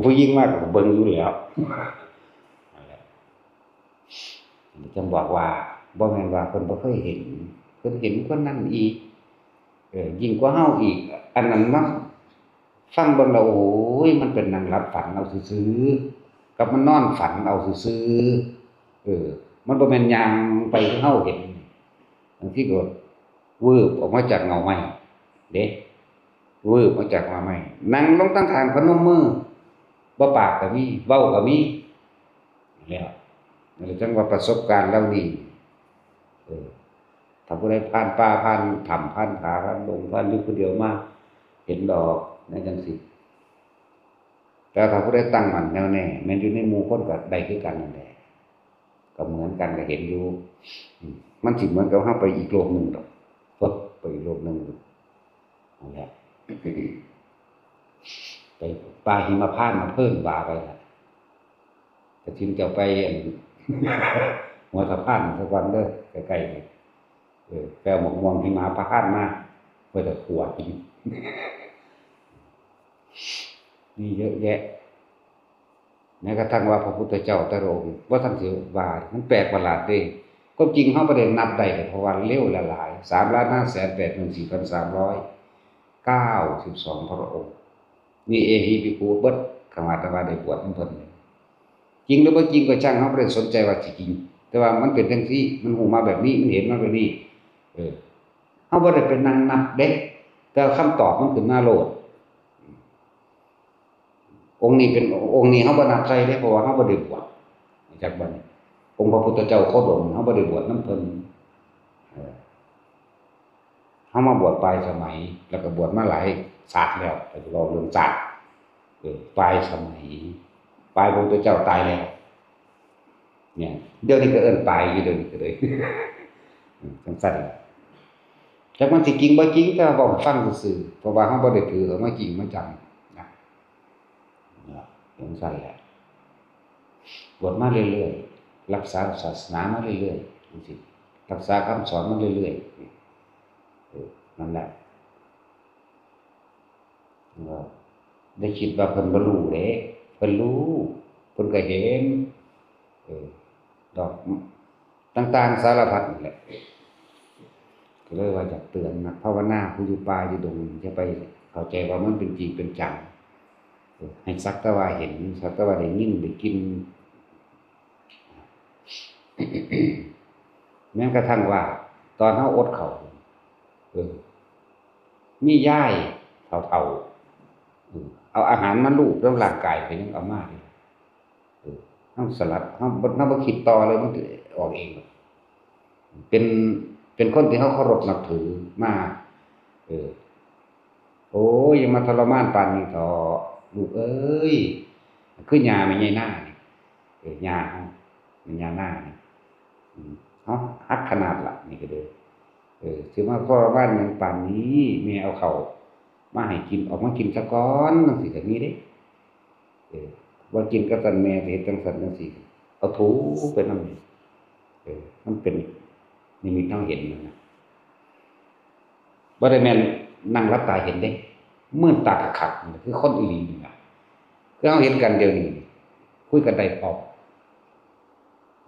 ผู้หญิงมากก็เบิ่งอยู่แล้วนั่นแหละจังบอกว่าบ่แม่นว่าเพิ่นบ่เคยเห็นเพิ่นเห็นคนนั้นอีกยิ่งกว่าเฮาอีกอันนั้นเนาะฟังเบิ่งแล้วโอ้ยมันเป็นนั่งหลับฝันเอาซื่อๆกับมันนอนฝันเอาซื่อๆมันบ่แม่นย่างไปคือเฮาเห็นบางทีก็วืบออกมาจากเงาไม้เด้วืบมาจากเงาไม้นั่งลงตั้งทางพนมมือบ่ปากก็มีเว้าก็มีแล้วนั่นแหละจังว่าประสบการณ์เหล่านี้ถ้าผู้ใดผ่านป่าผ่านถ้ำผ่านผาผ่านดงผ่านอยู่ผู้เดียวมาเห็นดอกนั่นจังซี่แต่ถ้าผู้ใดตั้งมั่นแน่วแน่แม้นอยู่ในหมู่คนก็ได้คือกันนั่นแหละก็เหมือนกันก็เห็นอยู่มันสิเหมือนกับเฮาไปอีกโลกหนึ่งดอกฝึกไปอีกโลกหนึ่งนั่นแหละไปป่าหิมพานต์มาเพิ่นว่าไปล่ะแต่ทิมเจ้าไปหัวสะพานสักวันเด้อใกล้ๆแปลหมกม่วงหิมพานต์มาเพื่อจะขวดกินนี่เยอะแยะแม้กระทั่งว่าพระพุทธเจ้าแต่ละองค์ว่าท่านสิว่ามันแปลกประหลาดเด้ก็จริงเฮาบ่ได้นับได้เพราะว่าเร็วหลายๆ 3,584,392 พระองค์นี่เอหิภิกขุเบิดคำว่าแต่ว่าได้บวชนำเพิ่นจริงหรือบ่จริงก็ช่างเฮาบ่ได้สนใจว่าสิจริงแต่ว่ามันเป็นจังซี่มันฮู้มาแบบนี้มันเห็นมาแบบนี้เฮาบ่ได้ไปนั่งนับเด้แต่คำตอบมันขึ้นมาโลดองค์นี้เป็นองค์นี้เฮาบ่นับใส่เด้เพราะว่าเฮาบ่ได้บวชจักบัดนี้องค์พระพุทธเจ้าโคดมเฮาบ่ได้บวชนำเพิ่นเฮามาบวชปลายสมัยแล้วก็บวชมาหลายศาสตร์แล้วแต่สิเว้าเรื่องศาสตร์ปลายสมัยปลายพระพุทธเจ้าตายแล้วเนี่ยเดี๋ยวนี้ก็เอิ้นปลายอยู่เดี๋ยวนี้ก็เลยสั้นๆจักมันสิจริงบ่จริงแต่ว่าฟังซื่อๆเพราะว่าเฮาบ่ได้ถือเอามาจริงมาจังนะสั้นแหละบวชมาเรื่อยๆรักษาศาสนามาเรื่อยๆจังซี่รักษาคำสอนมาเรื่อยๆนั่นแหละได้คิดว่าเพิ่นบ่รู้เด้ เพิ่นรู้เพิ่นก็เห็นดอกต่างๆสารพัดนั่นแหละก็เลยว่าอยากเตือนนักภาวนาผู้อยู่ป่าอยู่ดงจะไปเข้าใจว่ามันเป็นจริงเป็นจังให้สักแต่ว่าเห็นสักแต่ว่าได้ยินได้กิน แม้กระทั่งว่าตอนเฮาอดข้าวมียายเฒ่าๆเอาอาหารมาลูบแล้วร่างกายก็ยังเอามาเลยเฮาสลัดเฮาบ่คิดต่อเลยมันก็ออกเองเป็นเป็นคนที่เฮาเคารพนับถือมาเออโอ้ยอย่ามาทรมานปานนี้เถาะลูกเอ้ยคือย่าแม่ใหญ่นานี่ย่าเฮาแม่ย่านานี่เฮาฮักขนาดล่ะนี่ก็เด้อสิมาทรมานหยังปานนี้แม่เอาข้าวมาให้กินออกมากินซะก่อนจังซี่ก็มีเด้บ่กินกับซั่นแม่สิเฮ็ดจังซั่นจังซี่เอาถูไปนำมันเป็นนิมิตเฮาเห็นนั่นน่ะบ่ได้แม่นนั่งหลับตาเห็นเด้มื่นตาคักๆคือคนอีหลีนี่ล่ะคือเฮาเห็นกันเดี๋ยวนี้คุยกันได้พร้อม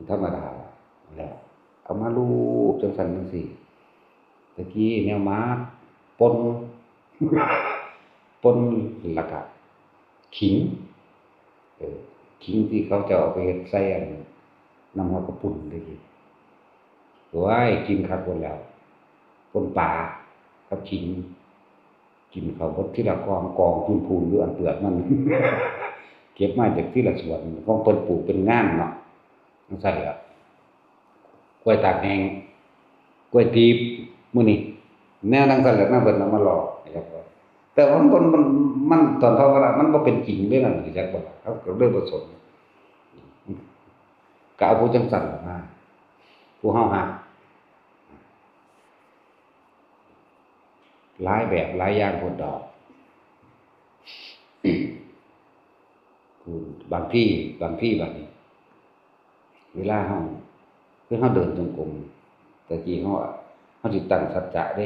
ธรรมดาแล้วเอามาลูบจังซั่นจังซี่ตะกี้แนวมาปน ปนแล้วก็ขิงขิงที่เขาจะเอาไปเฮ็ดใส่อันน้ำมันกระปุ่นได้กินโอ้ยกินคักหมดแล้วปนปลากับขิงกินเข้าบดทีละกองพูนๆอยู่อันเปลือกมัน เก็บมาจากที่ละสวนของเพิ่นปลูกเป็นงานเนาะจังซั่นล่ะกล้วยตากแห้งกล้วยตีบมื้อนี้แนวจังซั่นแหละนำเพิ่นเอามาหลอกนะครับแต่ว่ามันตอนภาวนามันบ่เป็นจริงเด้นั่นสิจักบ่ล่ะเขาก็เลยบ่สนก็เอาผู้จังซั่นมาผู้เฮาฮักหลายแบบหลายอย่างพุ่นดอกบางที่บัดนี้เวลาเฮาคือเฮาเดินจงกรมแต่กี้เฮาสิตั้งสัจจะเด้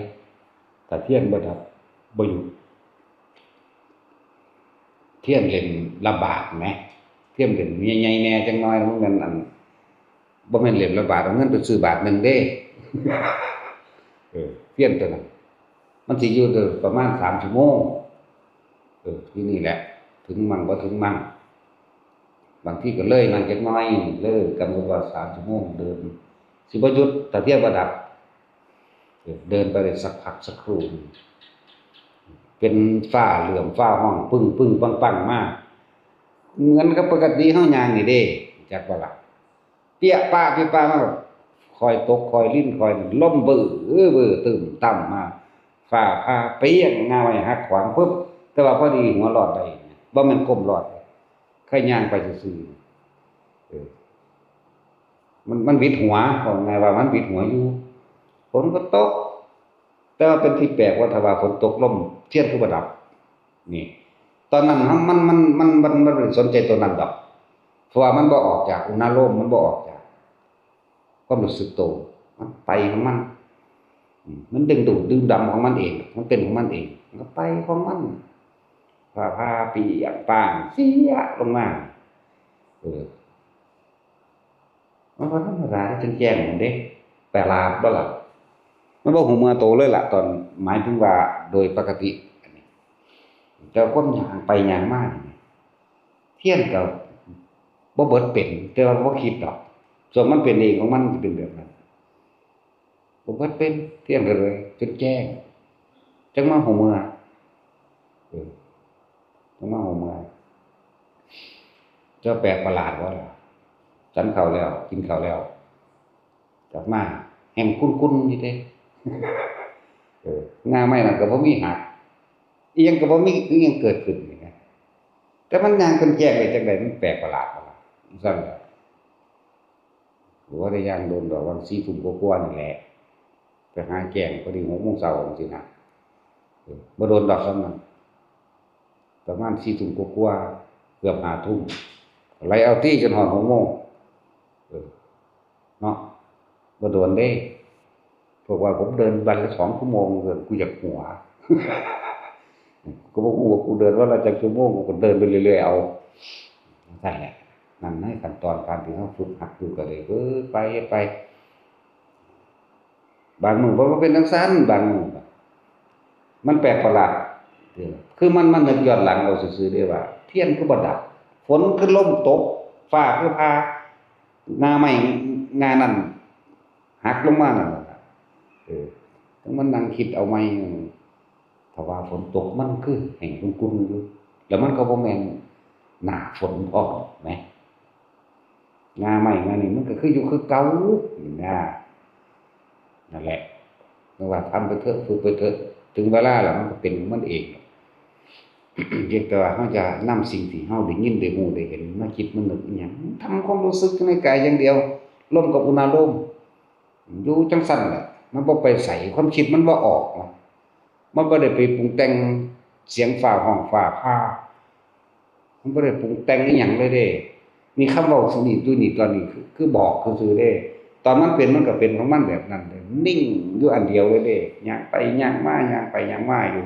ถ้าเทียนบ่ดับบ่หยุดเทียนเล่นลำบากแหมเทียนเล่นใหญ่ๆแน่จังน้อยมันเงินอันบ่แม่นเล่นละบาทเอาเงินไปซื้อบาทนึงเด้ เทียนตัวนั้นมันสิอยู่ได้ประมาณ3ชั่วโมงที่นี่แหละถึงมั่งบ่ถึงมั่งบางทีก็เลยมั่งจักหน่อยเลยกำหนดว่า3ชั่วโมงเดินสิบ่หยุดถ้าเทียนบ่ดับเดินไปได้สักพักสักครู่เป็นฟ้าเหลื่อมฟ้าห้องปึ้งๆปังๆมาเหมือนกับปกติเฮาย่างนี่เด้จักบ่ล่ะเปี้ยป้ามาคอยตกคอยลิ้นคอยลมบื้อตึมต่ำมาฟ้าผ่าเปรี้ยงงาไว้หักขวางปึ๊บแต่ว่าพอดีหัวรอดได้บ่แม่นก้มรอดแค่ย่างไปซื่อๆมันวิดหัวว่าไงว่ามันวิดหัวอยู่ฝนก็ตกแต่ว่าเป็นที่แปลกว่าถ้าว่าฝนตกลมเทียนคือบ่ดับนี่ตอนนั้นมันบ่ได้สนใจตัวนั้นดอกเพราะว่ามันบ่ออกจากอุณหโลมมันบ่ออกจากความรู้สึกตัวมันไปของมันมันดึงดูดดึงดำของมันเองมันเป็นของมันเองมันก็ไปของมันพาปีอย่างปางเสียลงมามันก็ธรรมดาที่แจ้งๆเด้แต่ลาบบ่ล่ะมันบ่หูเมื่อโตเลยล่ะตอนหมายถึงว่าโดยปกติแต่คนย่างไปย่างมาเทียนก็บ่เบิดเป็นแต่ว่าบ่คิดดอกส่วนมันเป็นเองของมันสิเป็นแบบนั้นบ่เบิดเป็นเทียนก็เลยจนแจ้งจังมาหูเมื่อจังมาหูเมื่อจะแปลกประหลาดบ่ล่ะฉันข้าวแล้วกินข้าวแล้วกลับมาแฮงคุ้นๆนี่เด้งาไม้นั่นก็บ่มีหักอีหยังก็บ่มีอีหยังเกิดขึ้นนี่นะแต่มันย่างจนแจ้งได้จังได๋มันแปลกประหลาดบ่ล่ะซั่นแหละบ่ได้ย่างโดนดอกวัน4 ทุ่มกว่าๆนี่แหละไปหาแจ้งพอดี6 โมงเช้าจังซี่นะบ่โดนดอกซ้ำนั้นประมาณ4 ทุ่มกว่าๆเกือบ5 ทุ่มไล่เอาตี้จนฮอด6 โมงเนาะบ่โดนเด้เพราะว่าผมเดินวันละ2 ชั่วโมงกูอยากหัว ก็บ่ฮู้ว่ากูเดินวันละจักชั่วโมงกูก็เดินไปเรื่อยๆเอา ใช่แหละนั่นในขั้นตอนการที่เฮาฝึกหัดอยู่ก็เลยไปบางมื้อบ่เป็นจังซั่นบางมื้อมันแปลกประหลาดคือมันนึกย้อนหลังเอาซื่อๆเด้ว่าเทียนคือบ่ดับฝนคือลมตกฟ้าคือผ่างาไม้งานั้นหักลงมานั่นล่ะต้องมานั่งคิดเอาใหม่ถ้าว่าฝนตกมันคือแห้งกุ่นๆอยู่แล้วมันก็บ่แม่นหน้าฝนพร้อมแหมงาไม้งานี่มันก็คืออยู่คือเก่านะนั่นแหละไม่ว่าทำไปเถอะฝึกไปเถอะถึงเวลาแล้วมันก็เป็นของมันเองเพียงแต่ว่าเฮาจะนำสิ่งที่เฮาได้ยินได้รู้ได้เห็นมาคิดมานึกอิหยังทำความรู้สึกในกายอย่างเดียวลมกับอุณาโลมอยู่จังซั่นแหละมันบ่ไปใส่ความคิดมันบ่ออกนะมันบ่ได้ไปปรุงแต่งเสียงฟ้าร้องฟ้าผ่ามันบ่ได้ปรุงแต่งอิหยังเลยเด้มีคำเว้าสนิทตัวนี้ตอนนี้คือบอกซื่อๆเด้ตอนมันเป็นมันก็เป็นของมันแบบนั้นเลยนิ่งอยู่อันเดียวเลยเด้ย่างไปย่างมาย่างไปย่างมาอยู่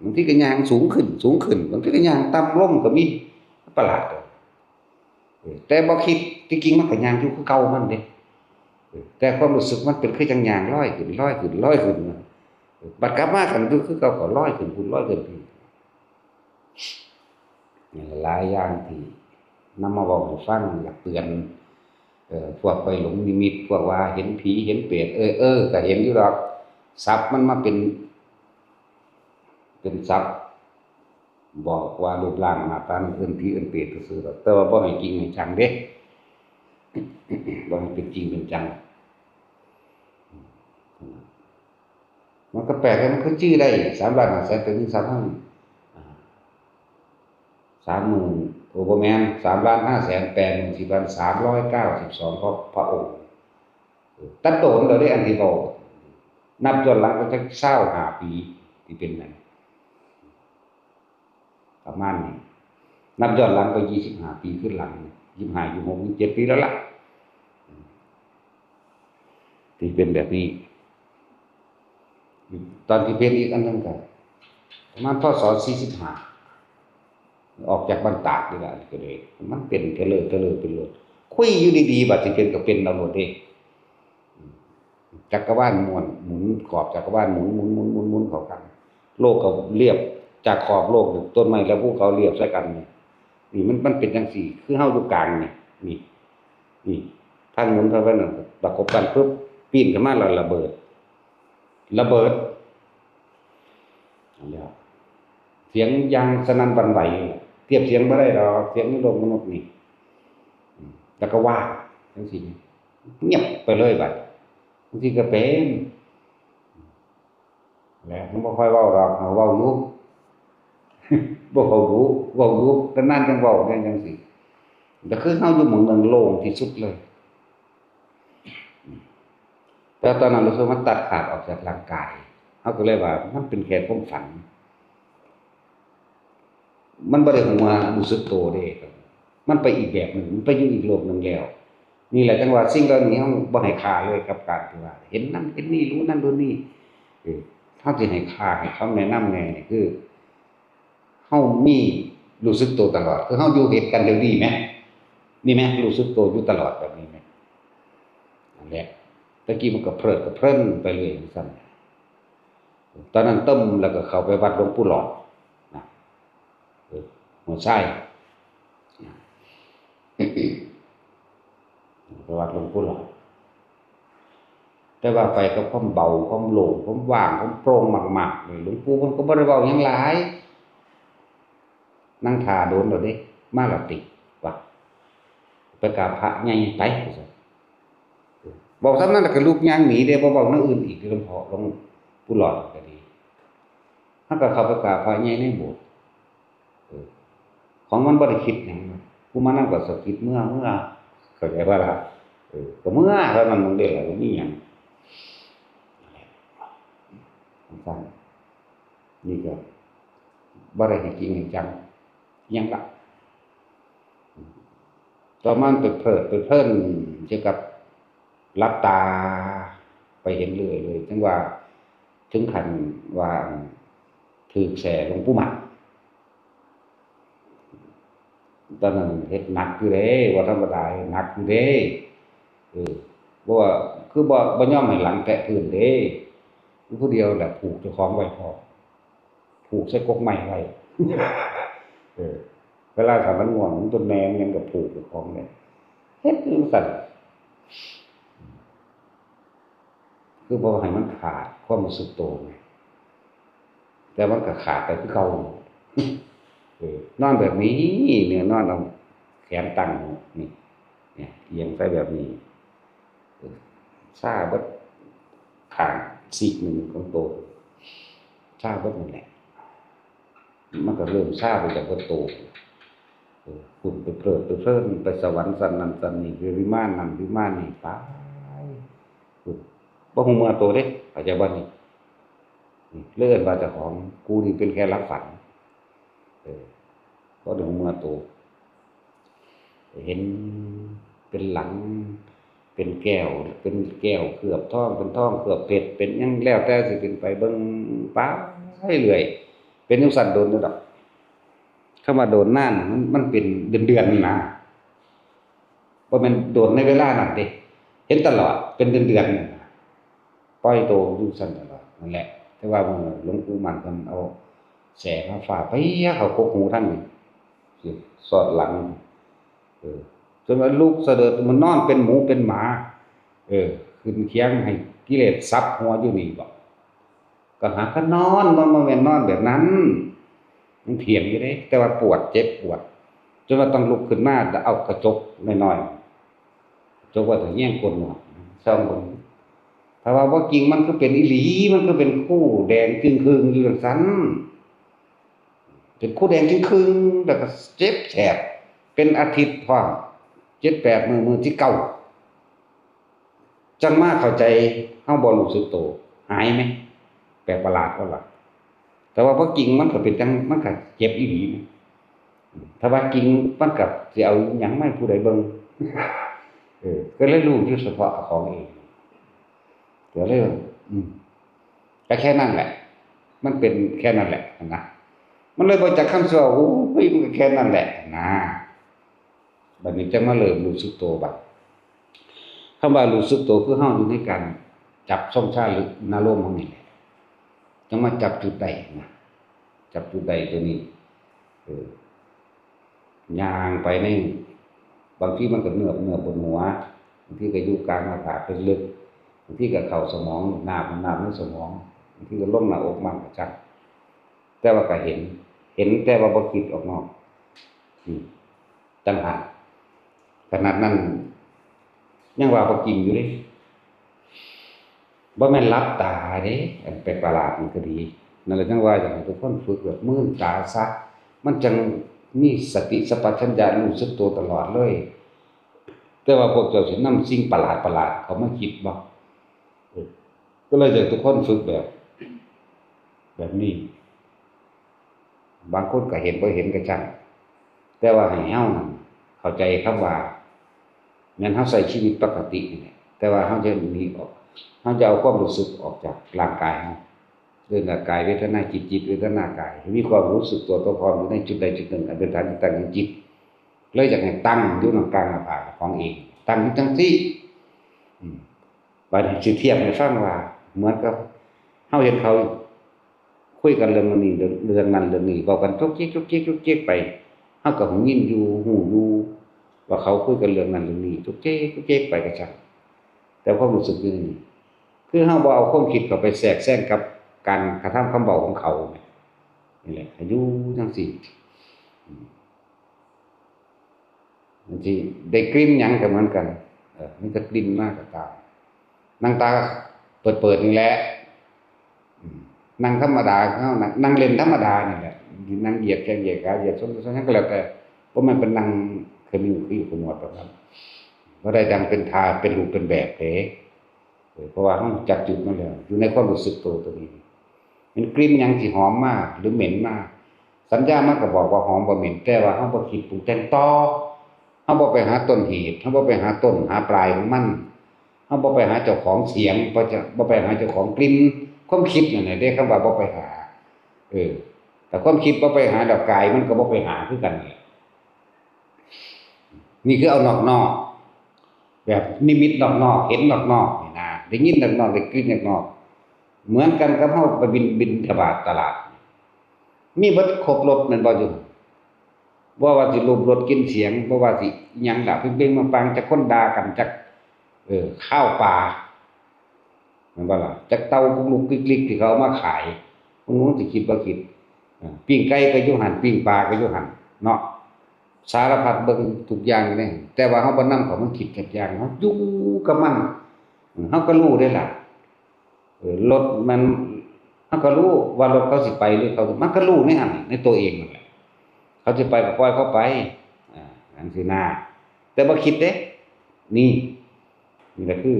บางทีก็ย่างสูงขึ้นบางทีก็ย่างต่ำลงก็มีประหลาดแต่บ่คิดจริงๆมันก็ย่างอยู่คือเก่ามันเด้แต่ความรู้สึกมันเป็นคือจังย่างลอยขึ้นบัดกลับมากันคือเก่าก็ลอยขึ้นพุ่นลอยขึ้นพี่นี่หลายอย่างที่นำมาเว้าให้ฟังอยากเตือนพวกไปหลงนิมิตพวกว่าเห็นผีเห็นเปรตก็เห็นอยู่ดอกศัพท์มันมาเป็นศัพท์บอกว่ารูปร่างหน้าตาเอิ้นผีเอิ้นเปรตซื่อๆดอกแต่ว่าบ่ให้จริงให้จังเด้บ่ให้เป็นจริงเป็นจังมันก็แปลกมันคือชื่อได้3 ล้าน5แสนเป็น3,000 30,000โอ้บ่แม่น3,584,392พระองค์ตัดโตนแล้วได้อันที่เว้านับย้อนหลังก็จัก25ปีที่เป็นนั่นประมาณนี้นับย้อนหลังไป25ปีขึ้นหลัง25 26 27ปีแล้วล่ะที่เป็นแบบนี้ตอนที่เป็นอีกอันนึงก็ประมาณพ.ศ. 45ออกจากบ้านตากนี่ล่ะก็เลยมันเป็นเตลิดเป็นโลดคุยอยู่ดีๆบัดสิเป็นก็เป็นเอาโลดเด้จักรวาลม่วนหมุนขอบจักรวาลหมุนเข้ากันโลกก็เรียบจากขอบโลกต้นไม้และภูเขาเรียบใส่กันนี่มันเป็นจังซี่คือเฮาอยู่กลางนี่ทางหมุนเท่านั้นประกบกันปึ๊บปีนขึ้นมาแล้วระเบิดนั่นแหละเสียงยางสนั่นหวั่นไหวเทียบเสียงบ่ได้ดอกเสียงในโลกมนุษย์นี่แล้วก็ว่าจังซี่เงียบไปเลยบัดบางทีก็เป็นแล้วมันบ่ค่อยเว้าดอกเว้าอยู่บ่เข้ารู้เว้าอยู่แต่นานจังเว้าได้จังซี่แต่คือเฮาอยู่หม้องนั้นโล่งที่สุดเลยแต่ตอนนั้นรู้สึกมันตัดขาดออกจากร่างกายเฮาก็เลยว่ามันเป็นแค่ความฝันมันบ่ได้ฮู้ว่ารู้สึกตัวเด้มันไปอีกแบบนึงมันไปอยู่อีกโลกนึงแล้วนี่แหละจังว่าสิ่งเหล่านี้เฮาบ่ให้ค่าเลยกับการที่ว่าเห็นนั่นเห็นนี่รู้นั่นรู้นี่เฮาสิให้ค่าให้คำแนะนำแน่นี่คือเฮามีรู้สึกตัวตลอดคือเฮาอยู่เหตุการณ์เดี๋ยวนี้แหมนี่แหมรู้สึกตัวอยู่ตลอดแบบนี้แหมนั่นแหละตะกี้มันก็เพลินไปเลยจังซั่นตอนนั้นตึ้มแล้วก็เข้าไปวัดหลวงปู่หลอดนะหัวไส้ไปวัดหลวงปู่หลอดแต่ว่าไปกับความเบาความโล่งความว่างความโปร่งมากๆนี่หลวงปู่เพิ่นก็บ่ได้เว้าหยังหลายนั่งท่าโดนแล้วเด้มาแล้วติว่าไปกราบพระใหญ่ไปบอกซำนั้นแล้วก็ลุกย่างหนีเด้บ่เว้าแนวอื่นอีกหลวงพ่อหลวงปู่หลอดก็ดีเฮาก็เข้าไปกราบพระใหญ่ในโบสถ์ของมันบ่ได้คิดหยังผู้มานั่งก็สะกิดเมื่อเข้าใจบ่ล่ะก็เมื่อเท่านั้นมันเด้ล่ะบ่มีหยังสั้นนี่ก็บ่ได้ให้จริงให้จังยังล่ะต่อมาไปเพลิดไปเพลินเกี่ยวกับหลับตาไปเห็นเลยถึงว่าถึงขั้นว่าถูกแส่หลวงปู่หมัด ตอนนั้นเฮ็ดหนักอยู่เด้บ่ธรรมดาหนักอยู่เด้บ่ว่าคือบ่ยอมให้หลังแตะพื้นเด้อยู่ผู้เดียวแหละผูกเจ้าของไว้พร้อมผูกใส่กกไม้ไว้เออเวลาถ้ามันง่วงมันตัวแนมยังก็ผูกเจ้าของเนี่ยเฮ็ดจังซั่นคือบ่ให้มันขาดความรู้สึกตัวไงแต่มันก็ขาดไปคือเก่านอนแบบนี้เนี่ยนอนเอาแขนตั้งนี่เนี่ยเอียงไปแบบนี้ชาเบิดข้างซีกหนึ่งของตัวชาเบิดนั่นแหละมันก็เริ่มชาไปจากเบิดตัวคุณไปเพลิดไปเพลินไปสวรรค์สันนั้นสันนี้วิมานนั้นวิมานนี้ไปคุณบ่ฮู้เมื่อตัวเด้เข้าใจบ่นี่เลื่อนว่าเจ้าของกูนี่เป็นแค่รับฝันก็ดูเมื่อตัวเห็นเป็นหลังเป็นแก้วเคลือบทองเป็นทองเคลือบเพชรเป็นหยังแล้วแต่สิเป็นไปเบิ่งป้าให้เรื่อยเป็นจังซั่นโดนอยู่ดอกคำว่าโดนนานมันเป็นเดือนๆนะบ่แม่นโดนในเวลานั้นเด้เห็นตลอดเป็นเดือนๆปล่อยโตอยู่ซั่นตลอดนั่นแหละแต่ว่าหลวงปู่มั่นเพิ่นเอาแสงมาฟ้าไปเข้ากกหูท่านนี่สิสอดหลังจนว่าลูกเสด็จมันนอนเป็นหมูเป็นหมาขึ้นเคียงให้กิเลสซับหัวอยู่นี่บ่ก็หาก็นอนบ่แม่นนอนแบบนั้นมันเถียงอยู่เด้แต่ว่าปวดเจ็บปวดจนว่าต้องลุกขึ้นมาแล้วเอากระจกน้อยๆจกว่าถึงแย่งคนหมดซ่อมคนถ้าว่าบ่จริงมันก็เป็นอีหลีมันก็เป็นคู่แดงจึงครึ่งอยู่จังซั่นเป็นคู่แดงจึงครึ่งแล้วก็เจ็บแสบเป็นอาทิตย์พร้อม7-8 มื้อที่เก่าจังมาเข้าใจเฮาบ่รู้สึกตัวหายไหมแปลกประหลาดบ่ล่ะแต่ว่าบ่จริงมันก็เป็นจังมันก็เจ็บอีหลีนะถ้าว่าจริงมันก็สิเอาหยังมาให้ผู้ใดเบิ่งก็เลยรู้อยู่เฉพาะของเองก็เลยก็แค่นั้นแหละมันเป็นแค่นั้นแหละนะมันเลยบ่จักคำว่าโอ้ยมันก็แค่นั้นแหละนะบัดนี้จะมาเริ่มรู้สึกตัวบัดคำว่ารู้สึกตัวคือเฮาอยู่ในการจับช่องชาหรือนารมณ์ของนี่แหละจะมาจับจุดใดนะจับจุดใดตัวนี้ย่างไปในบางทีมันก็เนือบบนหัวบางทีก็อยู่กลางอากาศเป็นลึกบางทีก็เข้าสมองน้ำในสมองบางทีก็ลงหน้าอกมั่งก็จักแต่ว่าก็เห็นแต่ว่าบ่คิดออกนอกต่างหากขนาดนั้นยังว่าบ่จริงอยู่เด้บ่แม่นหลับตาเด้อันแปลกประหลาดมันก็ดีนั่นแหละจังว่าอยากให้ทุกคนฝึกแบบมื่นตาซะมันจังมีสติสัมปชัญญะรู้สึกตัวตลอดเลยแต่ว่าพวกเจ้าสินำสิ่งประหลาดเขามาคิดบ่ก็เลยอยากทุกคนฝึกแบบนี้บางคนก็เห็นบ่เห็นก็ช่างแต่ว่าให้เฮานั่นเข้าใจคำว่าแม่นเฮาใช้ชีวิตปกตินี่แหละแต่ว่าเฮาจะหนีออกเฮาจะเอาความรู้สึกออกจากร่างกายเฮาเรื่องกายเวทนาจิตเวทนากายมีความรู้สึกตัวพร้อมอยู่ในจุดใดจุดหนึ่งอันเป็นฐานตั้งของจิตเลยอยากให้ตั้งอยู่ตรงกลางหน้าผากของเองตั้งอยู่จังซี่บัดนี้สิเทียบให้ฟังว่าเหมือนกับเฮาเห็นเขาคุยกันเรื่องนี้เรื่องนั้นเรื่องนี้เว้ากันจุกจิกไปเฮาก็หูยินอยู่หูอยู่ว่าเขาคุยกันเรื่องนั้นเรื่องนี้จุกจิกไปก็ช่างแต่ความรู้สึกอยู่นี่คือเฮาบ่เอาความคิดเข้าไปแทรกแซงกับการกระทำคำบอกของเขานี่แหละให้อยู่จังซี่บางทีได้กลิ่นหยังก็เหมือนกันมันก็กลิ่นมากก็ตามนั่งตาเปิดนี่แหละนั่งธรรมดาเฮานั่งเล่นธรรมดานี่แหละนั่งเหยียดแข้งเหยียดขาเหยียดส้นนั่นก็แล้วแต่บ่แม่นเป็นนั่งเคยมีอยู่ขมวดแบบนั้นบ่ได้ดังเป็นท่าเป็นรูปเป็นแบบเด้เพราะว่าเฮาจับจุดมาแล้วอยู่ในความรู้สึกตัวนี้มันกลิ่นหยังสิหอมมากหรือเหม็นมากสัญญามันก็บอกว่าหอมบ่เหม็นแต่ว่าเฮาบ่คิดปรุงแต่งต่อเฮาบ่ไปหาต้นเหตุเฮาบ่ไปหาต้นหาปลายของมันเฮาบ่ไปหาเจ้าของเสียงบ่ไปหาเจ้าของกลิ่นความคิดนั่นแหละเด้คำว่าบ่ไปหาแต่ความคิดบ่ไปหาดอกกายมันก็บ่ไปหาคือกันนี่ นี่คือเอานอกๆแบบนิมิตนอกๆเห็นนอกๆนี่นะได้ยินนอกๆได้กลิ่นนอกๆเหมือนกันกับเฮาไปบินทบาทตลาดมีเบิดครบรสแม่นบ่อยู่บ่ว่าสิรูปรสกลิ่นเสียงบ่ว่าสิอิหยังล่ะเพ่งๆปังๆจักคนด่ากันจักข้าวปลาแม่นบ่ล่ะจักเต่ากุกๆกลิกๆที่เขาเอามาขายมึงสิคิดบ่คิดปิ้งไก่ก็อยู่หั่นปิ้งปลาก็อยู่หั่นเนาะสารพัดเบิ่งทุกอย่างเลยแต่ว่าเฮาบ่นำเขามาคิดกับอย่างเฮาอยู่กับมันเฮาก็รู้ได้ล่ะรถมันเฮาก็รู้ว่ารถเขาสิไปหรือเขามันก็รู้ในหั่นในตัวเองนั่นแหละเขาสิไปก็ปล่อยเขาไปจังซี่นะแต่บ่คิดเด้นี่ก็คือ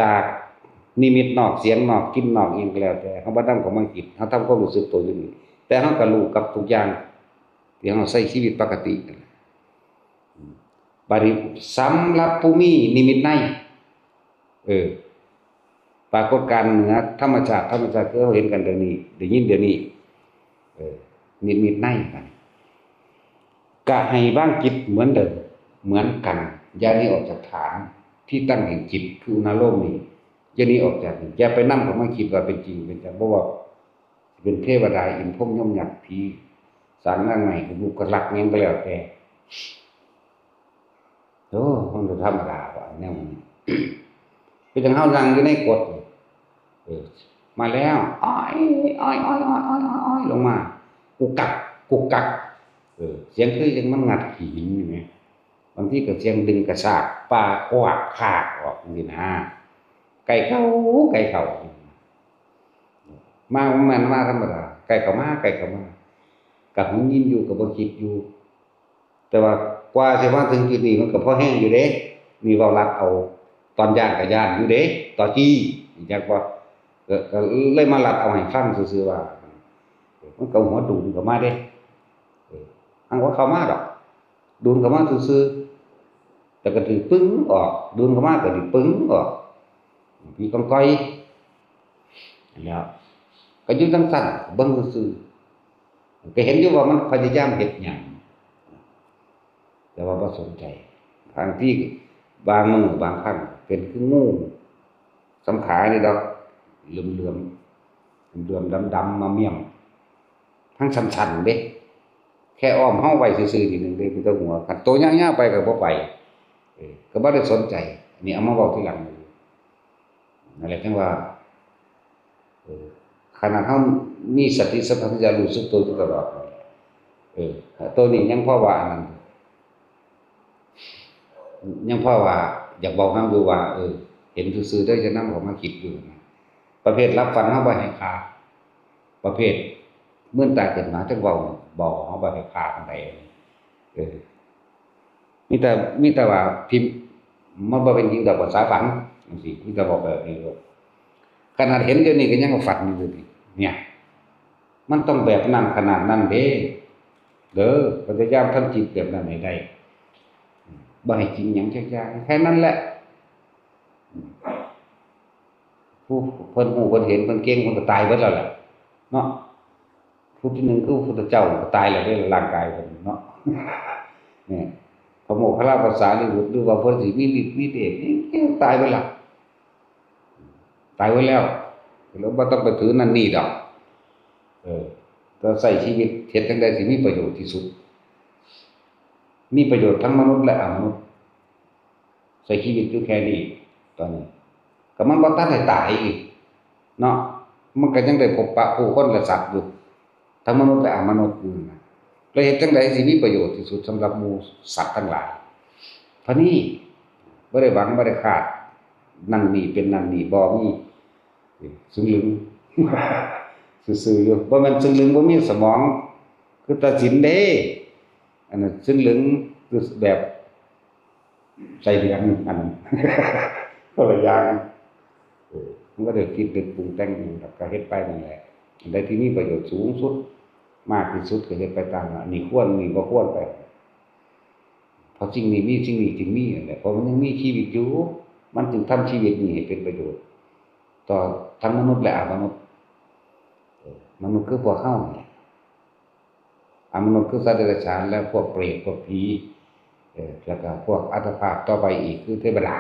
จากนิมิตนอกเสียงนอกกลิ่นนอกอิหยังก็แล้วแต่เฮาบ่นำเขามาคิดเฮาทำความรู้สึกตัวอยู่นี่แต่เฮาก็รู้กับทุกอย่างที่เฮาใช้ชีวิตปกตินั่นแหละบัดนี้สำหรับผู้มีนิมิตในปรากฏการณ์เหนือธรรมชาติคือเราเห็นกันเดี๋ยวนี้ได้ยินเดี๋ยวนี้นิมิตในกันก็ให้วางจิตเหมือนเดิมเหมือนกันอย่าหนีออกจากฐานที่ตั้งแห่งจิตคืออุณโลมนี้อย่าหนีออกจากนี่อย่าไปนำของมันคิดว่าเป็นจริงเป็นจังบ่ว่าเป็นเทวดาอินพรหมยมยักษ์ผีสร้างนางใหม่บุกลักหยังก็แล้วแต่มันธรรมดาว่าแนวนี้คือจังเฮานั่งอยู่ในกฎมาแล้วอ้อยลงมากุกกักเสียงคือจังมันงัดหินอยู่แหมบางทีก็เสียงดึงกระชากปลาควักคากออกจังซี่นะไก่เข้ามามันมาธรรมดาไก่เข้ามาก็หูยินอยู่ก็บ่คิดอยู่แต่ว่ากว่าสิมาถึงจุดนี้มันก็พอแห้งอยู่เด้นี่เว้ารัดเอาตอนย่านก็ย่านอยู่เด้ตอนจี้จักบ่ก็เลยมารัดเอาให้ฟังซื่อๆว่ามันก็หัวดุนเข้ามาเด้อันว่าเข้ามาดอกดุนเข้ามาซื่อๆแต่ก็ถือปึ้งออกดุนเข้ามาก็สิปึ้งออกพี่ก้อยแล้วก็อยู่จังซั่นเบิ่งซื่อๆก็เห็นอยู่ว่ามันพยายามเฮ็ดหยังแต่ว่าบ่สนใจบางที่บางมื้อบางครั้งเป็นคืองูสำขานี่ดอกเหลื่อมๆดำๆมาเมี่ยมทั้งชันๆเด้แค่อ้อมเฮาไว้ซื่อๆทีนึงเด้มีแต่หัวคันโตยาวๆไปก็บ่ไปก็บ่ได้สนใจอันนี้เอามาเว้าทีหลังนั่นแหละจังว่าขนาดเฮามีสติสัมปชัญญะรู้สึกตัวอยู่ตลอดตัวนี้ยังพอว่าอันนั้นยังพอว่าอยากบอกนำอยู่ว่าเห็นซื่อๆได้จะนำเข้ามาคิดอยู่นะประเภทรับฟังเฮาบ่ให้ขาดประเภทเมื่อตายเกิดมาจังเว้าบอกเฮาบ่ให้ขาดปานใดมีแต่ว่าพิมพ์มันบ่เป็นจริงดอกภาษาฝันจังซี่มีแต่บอกแบบนี้ขนาดเห็นเดี๋ยวนี้ก็ยังฝันอยู่เนี่ยมันต้องแบบนั้นขนาดนั้นเด้พยายามทำจิตแบบนั้นให้ได้บ่ให้จริงหยังจักอย่างแค่นั้นแหละผู้เพิ่นฮู้เพิ่นเห็นเพิ่นเก่งเพิ่นก็ตายเบิดแล้วแหละเนาะผู้ที่หนึ่งคือพระพุทธเจ้าก็ตายแล้วเด้ร่างกายเพิ่นเนาะนี่พระโมคคัลลาภาษาลิบุตรหรือว่าเพิ่นสิมีฤทธิ์มีเดชนี่ตายไปแล้วตายไว้แล้วเราบ่ต้องไปถือนั่นนี่ดอกเราใช้ชีวิตเฮ็ดจังได๋สิมีประโยชน์ที่สุดมีประโยชน์ทั้งมนุษย์และอมนุษย์ใช้ชีวิตอยู่แค่นี้ตอนนี้ก็มันบ่ทันได้ตายอีกเนาะมันก็ยังได้พบปะผู้คนและสัตว์อยู่ทั้งมนุษย์และอมนุษย์อยู่นะแล้วเฮ็ดจังได๋สิมีประโยชน์ที่สุดสำหรับหมู่สัตว์ทั้งหลายเพราะนี้บ่ได้หวังบ่ได้คาดนั่นนี่เป็นนั่นนี่บ่มีซึ่งลึงซื่อๆอยู่บ่แม่นซึ่งลึงบ่มีสมองคือตัดสินเด้อันนั้นซึ่งลึงคือแบบใจเดือนอันคนละอย่างมันก็ได้คิดนึกปรุงแต่งแล้วก็เฮ็ดไปนั่นแหละอันใดที่มีประโยชน์สูงสุดมากที่สุดก็เฮ็ดไปตามอันนี้ควรนี่บ่ควรไปเพราะสิ่งนี้มีสิ่งนี้จึงมีนั่นแหละเพราะมันยังมีชีวิตอยู่มันจึงทำชีวิตนี้ให้เป็นประโยชน์ต่อทั้งมนุษย์และอมนุษย์มนุษย์คือพวกเฮาเนี่ยอมนุษย์คือสัตว์เดรัจฉานและพวกเปรตพวกผี แล้วก็พวกอัตภาพต่อไปอีกคือเทวดา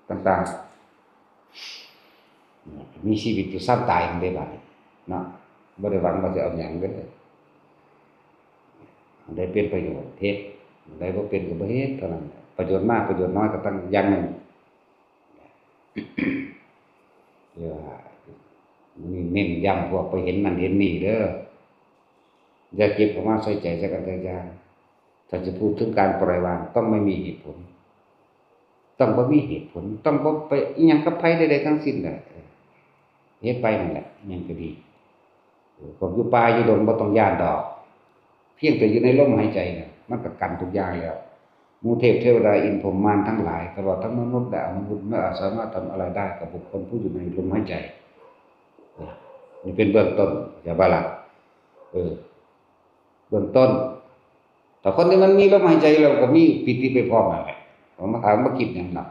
ต่างๆมีชีวิตอยู่ซ้ำตายกันได้บัดเนาะบ่ได้หวังว่าจะเอาหยังเด้อได้เป็นประโยชน์เฮ็ดได้บ่เป็นก็บ่เฮ็ดเท่านั้นประโยชน์มากประโยชน์น้อยก็ต้องอย่างหนึ่งเรียกว่านี่เน้นย้ำพวกไปเห็นนั่นเห็นนี่เด้ออย่าเก็บเข้ามาใส่ใจสักอันใดอย่างถ้าจะพูดถึงการปล่อยวางต้องไม่มีเหตุผลต้องบ่มีเหตุผลต้องบ่ไปอิหยังกับไผใดๆทั้งสิ้นแหละเฮ็ดไปนั่นแหละอิหยังก็ดีผมอยู่ป่าอยู่ดงบ่ต้องย้านดอกเพียงแต่อยู่ในลมหายใจน่ะมันก็กันทุกอย่างแล้วหมู่เทพเทวดาอินพรหมมารทั้งหลายตลอดทั้งมนุษย์และอมนุษย์ไม่อาจสามารถทำอะไรได้กับบุคคลผู้อยู่ในลมหายใจนี่เป็นเบื้องต้นอย่าบาลักเบื้องต้นแต่คนที่มันมีลมหายใจเราก็มีปิติไปพร้อมนั่นแหละผมมาถามมาคิดอย่างนั้น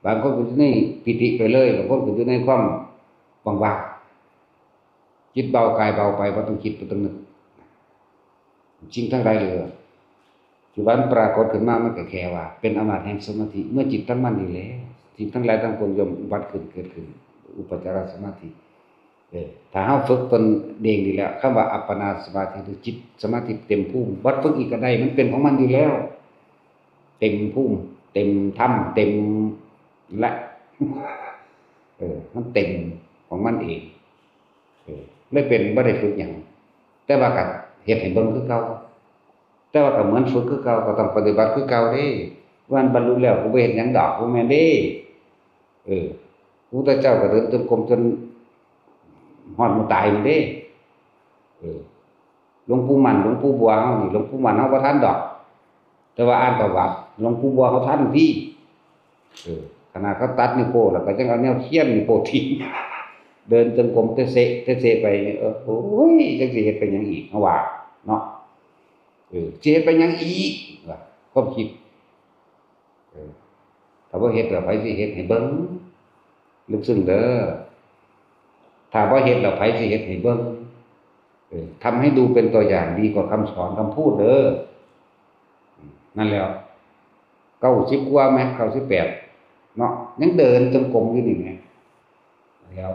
บางคนก็อยู่ในปิติไปเลยบางคนก็อยู่ในความว่างๆจิตเบากายเบาไปบ่ต้องคิดบ่ต้องนึกจริงทั้งหลายเลยที่วันปรากฏขึ้นมามันก็แค่ว่าเป็นอำนาจแห่งสมาธิเมื่อจิตตั้งมั่นดีแล้วสิ่งทั้งหลายทั้งปวงย่อมอุบัติขึ้นเกิดขึ้นอุปจารสมาธิถ้าเฮาฝึกตนเองดีแล้วคำว่าอัปปนาสมาธิหรือจิตสมาธิเต็มภูมิวัดฝึกอีกก็ได้มันเป็นของมันอยู่แล้วเต็มภูมิเต็มธรรมเต็มและมันเต็มของมันเองไม่เป็นบ่ได้ฝึกหยังแต่ว่าก็เฮ็ดให้เบิ่งคือเก่าแต่ว่าก็เหมือนฝึกคือเก่าก็ต้องปฏิบัติคือเก่าเด้วันบรรลุแล้วกูบ่เฮ็ดหยังดอกกูแม่นเด้พระพุทธเจ้าก็เดินจงกรมจนฮอดมื้อตายนี่เด้หลวงปู่มั่นหลวงปู่บัวเฮานี่หลวงปู่มั่นเฮาบ่ทันดอกแต่ว่าอ่านประวัติหลวงปู่บัวเขาทันที่ขนาดเขาตัดนิ้วโป้แล้วก็จังเอาแนวเขียนนิ้วโป้ทิ้งเดินจงกรมเตะเสไปโอ้ยจังสิเฮ็ดไปหยังอีกเฮาว่าเนาะสิเฮ็ดไปหยังอีกว่าความคิดถ้าบ่เฮ็ดแล้วไผสิเฮ็ดให้เบิ่งลึกซึ้งเด้อถ้าบ่เฮ็ดแล้วไผสิเฮ็ดให้เบิ่งทำให้ดูเป็นตัวอย่างดีกว่าคำสอนคำพูดเด้อนั่นแล้ว90กว่าแม้98เนาะยังเดินจงกรมอยู่นี่แหมแล้ว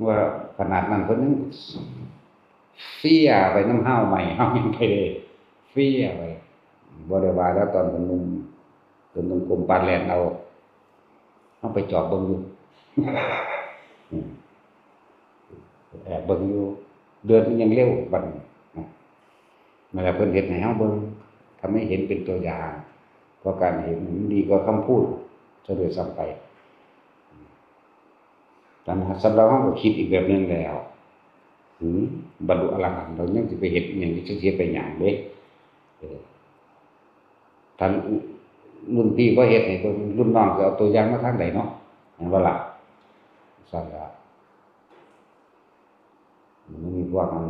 ว่าขนาดนั้นเพิ่นยังเฟี้ยไปน้ำห้าวใหม่เฮายังไปเลยเฟี้ยไปบ่ได้ว่าแล้วตอนเป็นหนุ่มเดินจงกรมปานแล่นเอาเฮาไปจอบเบิ่งอยู่แอบเบิ่งอยู่เดินยังเร็วบัดนั่นแหละเพิ่นเฮ็ดให้เฮาเบิ่งทำให้เห็นเป็นตัวอย่างเพราะการเห็นมันดีกว่าคำพูดซะด้วยซ้ำไปแต่สำหรับเฮาก็คิดอีกแบบนึงแล้วบรรลุอรหันต์เรายังสิไปเฮ็ดอิหยังสิเฮ็ดไปหยังเด้ท่านรุ่นพี่ก็เฮ็ดให้เบิ่งรุ่นน้องสิเอาตัวอย่างมาทางใดเนาะเห็นบ่ล่ะซั่นล่ะมันมีพวกมัน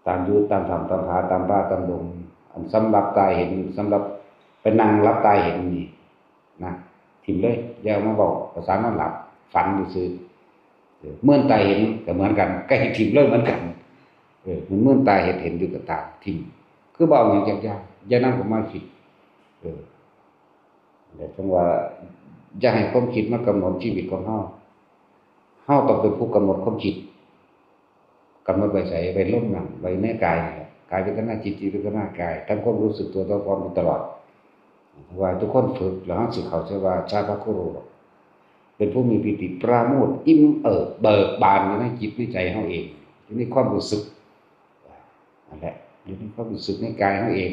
ตามอยู่ตามธรรมตามผาตามป่าตามดงอันสำหรับตาเห็นสำหรับไปนั่งรับตาเห็นนี่นะทิ่มเลยอย่ามาบอกภาษานอนหลับฝันซื่อเมื่อตาเห็นก็เหมือนกันก็ให้ทิ่มเลยเหมือนกันมันเมื่อตาเห็นอยู่กับตาทิ่มคือบ่เอาหยังยากๆอย่านำเข้ามาคิดแต่จังว่าอย่าให้ความคิดมากำหนดชีวิตของเฮาต้องเป็นผู้กำหนดความคิดกำหนดไว้ใส่ไว้ลมนั่นไว้ในกายกายเวทนาจิตเวทนากายทั้งความรู้สึกตัวต่อความตลอดว่าทุกคนฝึกแล้วสิเข้าใจว่าชาพคุโรเป็นผู้มีปิติปราโมทย์อิ่มเบิกบานอยู่ในจิตในใจเฮาเองอยู่ในความรู้สึกนั่นแหละอยู่ในความรู้สึกในกายเฮาเอง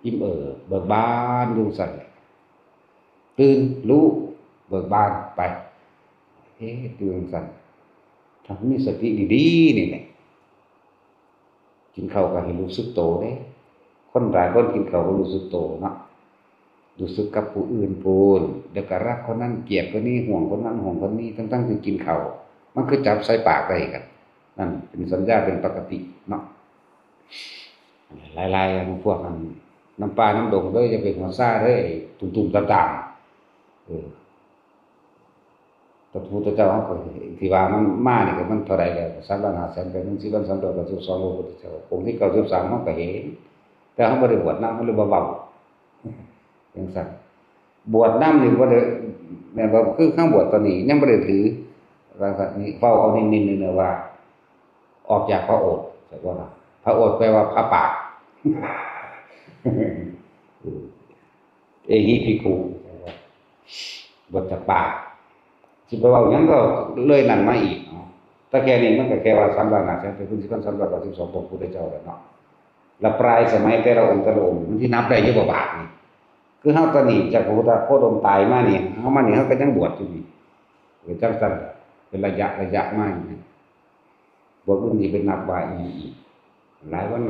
อิ่มเบิกบานอยู่สั่นตื่นรู้เบิกบานไปตื่นสั่นถ้ามีสติดีๆนี่แหละกินข้าวก็ให้รู้สึกโตเด้คนหลายคนกินข้าวก็รู้สึกโตเนาะรู้สึกกับผู้อื่นพูนเดี๋ยวก็รักคนนั้นเกลียดคนนี้ห่วงคนนั้นห่วงคนนี้ทั้งๆที่กินข้าวมันคือจับใส่ปากได้กันนั่นเป็นสัญญาเป็นปกติเนาะหลายๆพวกนั้นน้ำปลาน้ำดงเด้ออย่าไปหัวซ่าเด้อตุ่มๆต่างๆ พระพุทธเจ้าเฮาก็ที่ว่ามันมานี่ก็มันเท่าใดแล้ว3,500,000ไปมัน4,392พระพุทธเจ้าองค์ที่93เฮาก็เห็นแต่เฮาบ่ได้บวชนำเฮาเลยบ่เว้าจังซั่นบวชนำนี่บ่ได้แม่นบ่คือครั้งบวชตอนนี้ยังบ่ได้ถือว่าซั่นนี่เว้าเอานิ่งๆว่าออกจากพระโอษฐ์สักว่าพระโอษฐ์แปลว่าพระปากเอหิภิกขุบทจากปากสิไปเว้าหยังก็เลยนั่นมาอีกเนาะแต่แค่นี้มันก็แค่ว่า3,500,000เป็น4,392พระพุทธเจ้าแล้วเนาะแล้วปลายสมัยแต่ละองค์มันที่นับได้อยู่บ่บาทนี่คือเฮาตอนนี้จากพระพุทธโคดมตายมานี่เฮามานี่เฮาก็ยังบวชอยู่นี่คือจังซั่นเป็นระยะมานี่บวชรุ่นที่เป็นนับว่าอีกหลายวัน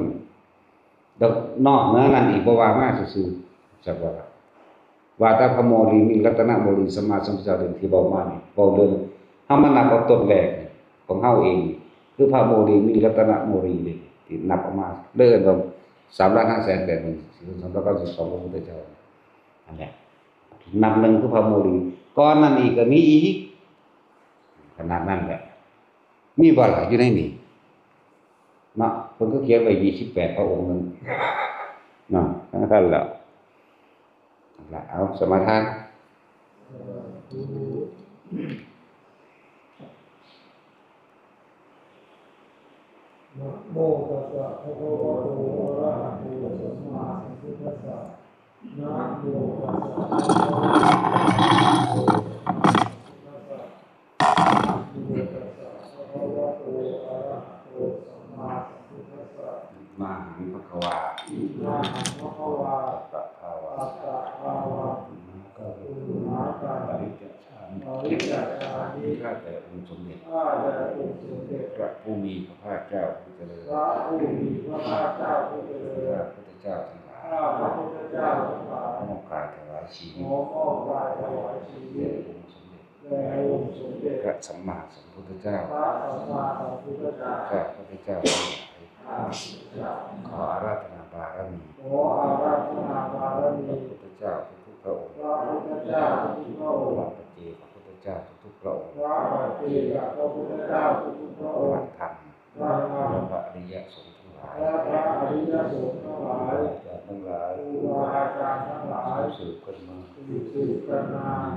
ดอกนอกเหนือนั้นอีกบ่ว่ามาซื่อๆจักว่าแต่พระโมลีมีรัตนโมลีสัมมาสัมพุทธเจ้าที่เว้ามานี่เว้าเรื่องเฮามานับเอาต้นแรกของเฮาเองคือพระโมลีมีรัตนโมลีนี่ที่นับออกมาเดินว่า3,500,000แบบนี้4,392พระพุทธเจ้าอันแหละนับหนึ่งคือพระโมลีก่อนนั้นอีกก็มีอีกขนาดนั้นแหละมีบ่ล่ะอยู่ในนี้เนาะเพิ่นก็เขียนไว้28พระองค์นึงเนาะนั่นแหละเอาสมาทานนะโมตัสสะภะคะวะโตอะระหะโตสัมมาสัมพุทธัสสะนะโมตัสสะภะคะวะโตอะระหะโตสัมมาสัมพุทธัสสะมาหังภควานะหังภควาตะภาวะตัสสะภาวะก็ตุมาตาปริจจามิปริจจานิ ข้าแต่องค์สมเด็จข้าแต่องค์สมเด็จพระผู้มีพระภาคเจ้าผู้เจริญพระผู้มีพระภาคเจ้าผู้เจริญพระพุทธเจ้าทั้งหลายข้าพระพุทธเจ้าทั้งหลายมอบกายถวายชีวิตขอมอบกายถวายชีวิตแด่องค์สมเด็จพระสัมมาสัมพุทธเจ้าพระสัมมาสัมพุทธเจ้าข้าพระพุทธเจ้าทั้งหลายขออาราธนาบารมีขออาราธนาบารมีพระพุทธเจ้าทุกๆพระองค์พระพุทธเจ้าทุกๆพระองค์พระปัจเจกพระพุทธเจ้าทุกๆพระองค์พระปัจเจกพระพุทธเจ้าทุกๆพระองค์ธรรมพระธรรมและพระอริยสงฆ์ทั้งหลายและพระอริยสงฆ์ทั้งหลายทั้งหลายครูอาจารย์ทั้งหลายสืบกันมา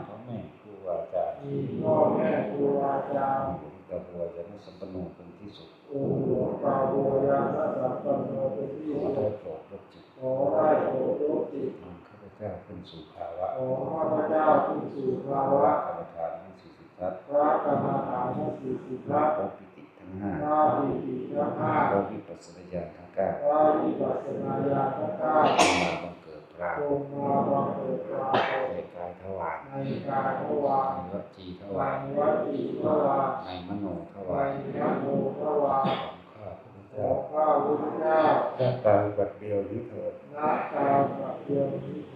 พ่อแม่ครูอาจารย์มีพ่อแม่ครูอาจารย์ตะบัวจะนัสัมปโนเป็นที่สุดองค์หลวงตาบัวยาณสัมปันโนเป็นที่สุดได้โปรดยกจิตขอได้โปรดยกจิตข้าพเจ้าขึ้นสู่ภาวะขอข้าพเจ้าขึ้นสู่ภาวะกรรมฐานทั้ง40ทัศน์พระกรรมฐานทั้ง40ทัศน์พระปิติทั้ง5พระปิติทั้ง5พระวิปัสสนาญาณทั้ง9พระวิปัสสนาญาณทั้ง9มาบังเกิดพระจงมาบังเกิดพระในกายทวารในกายทวารในวจีทวารในวจีทวารในมโนทวารในมโนทวารขอข้าพุทธเจ้าหน้าตาบัดเดียวนี้เถิดหน้าตาบัดเดียวนี้เถิ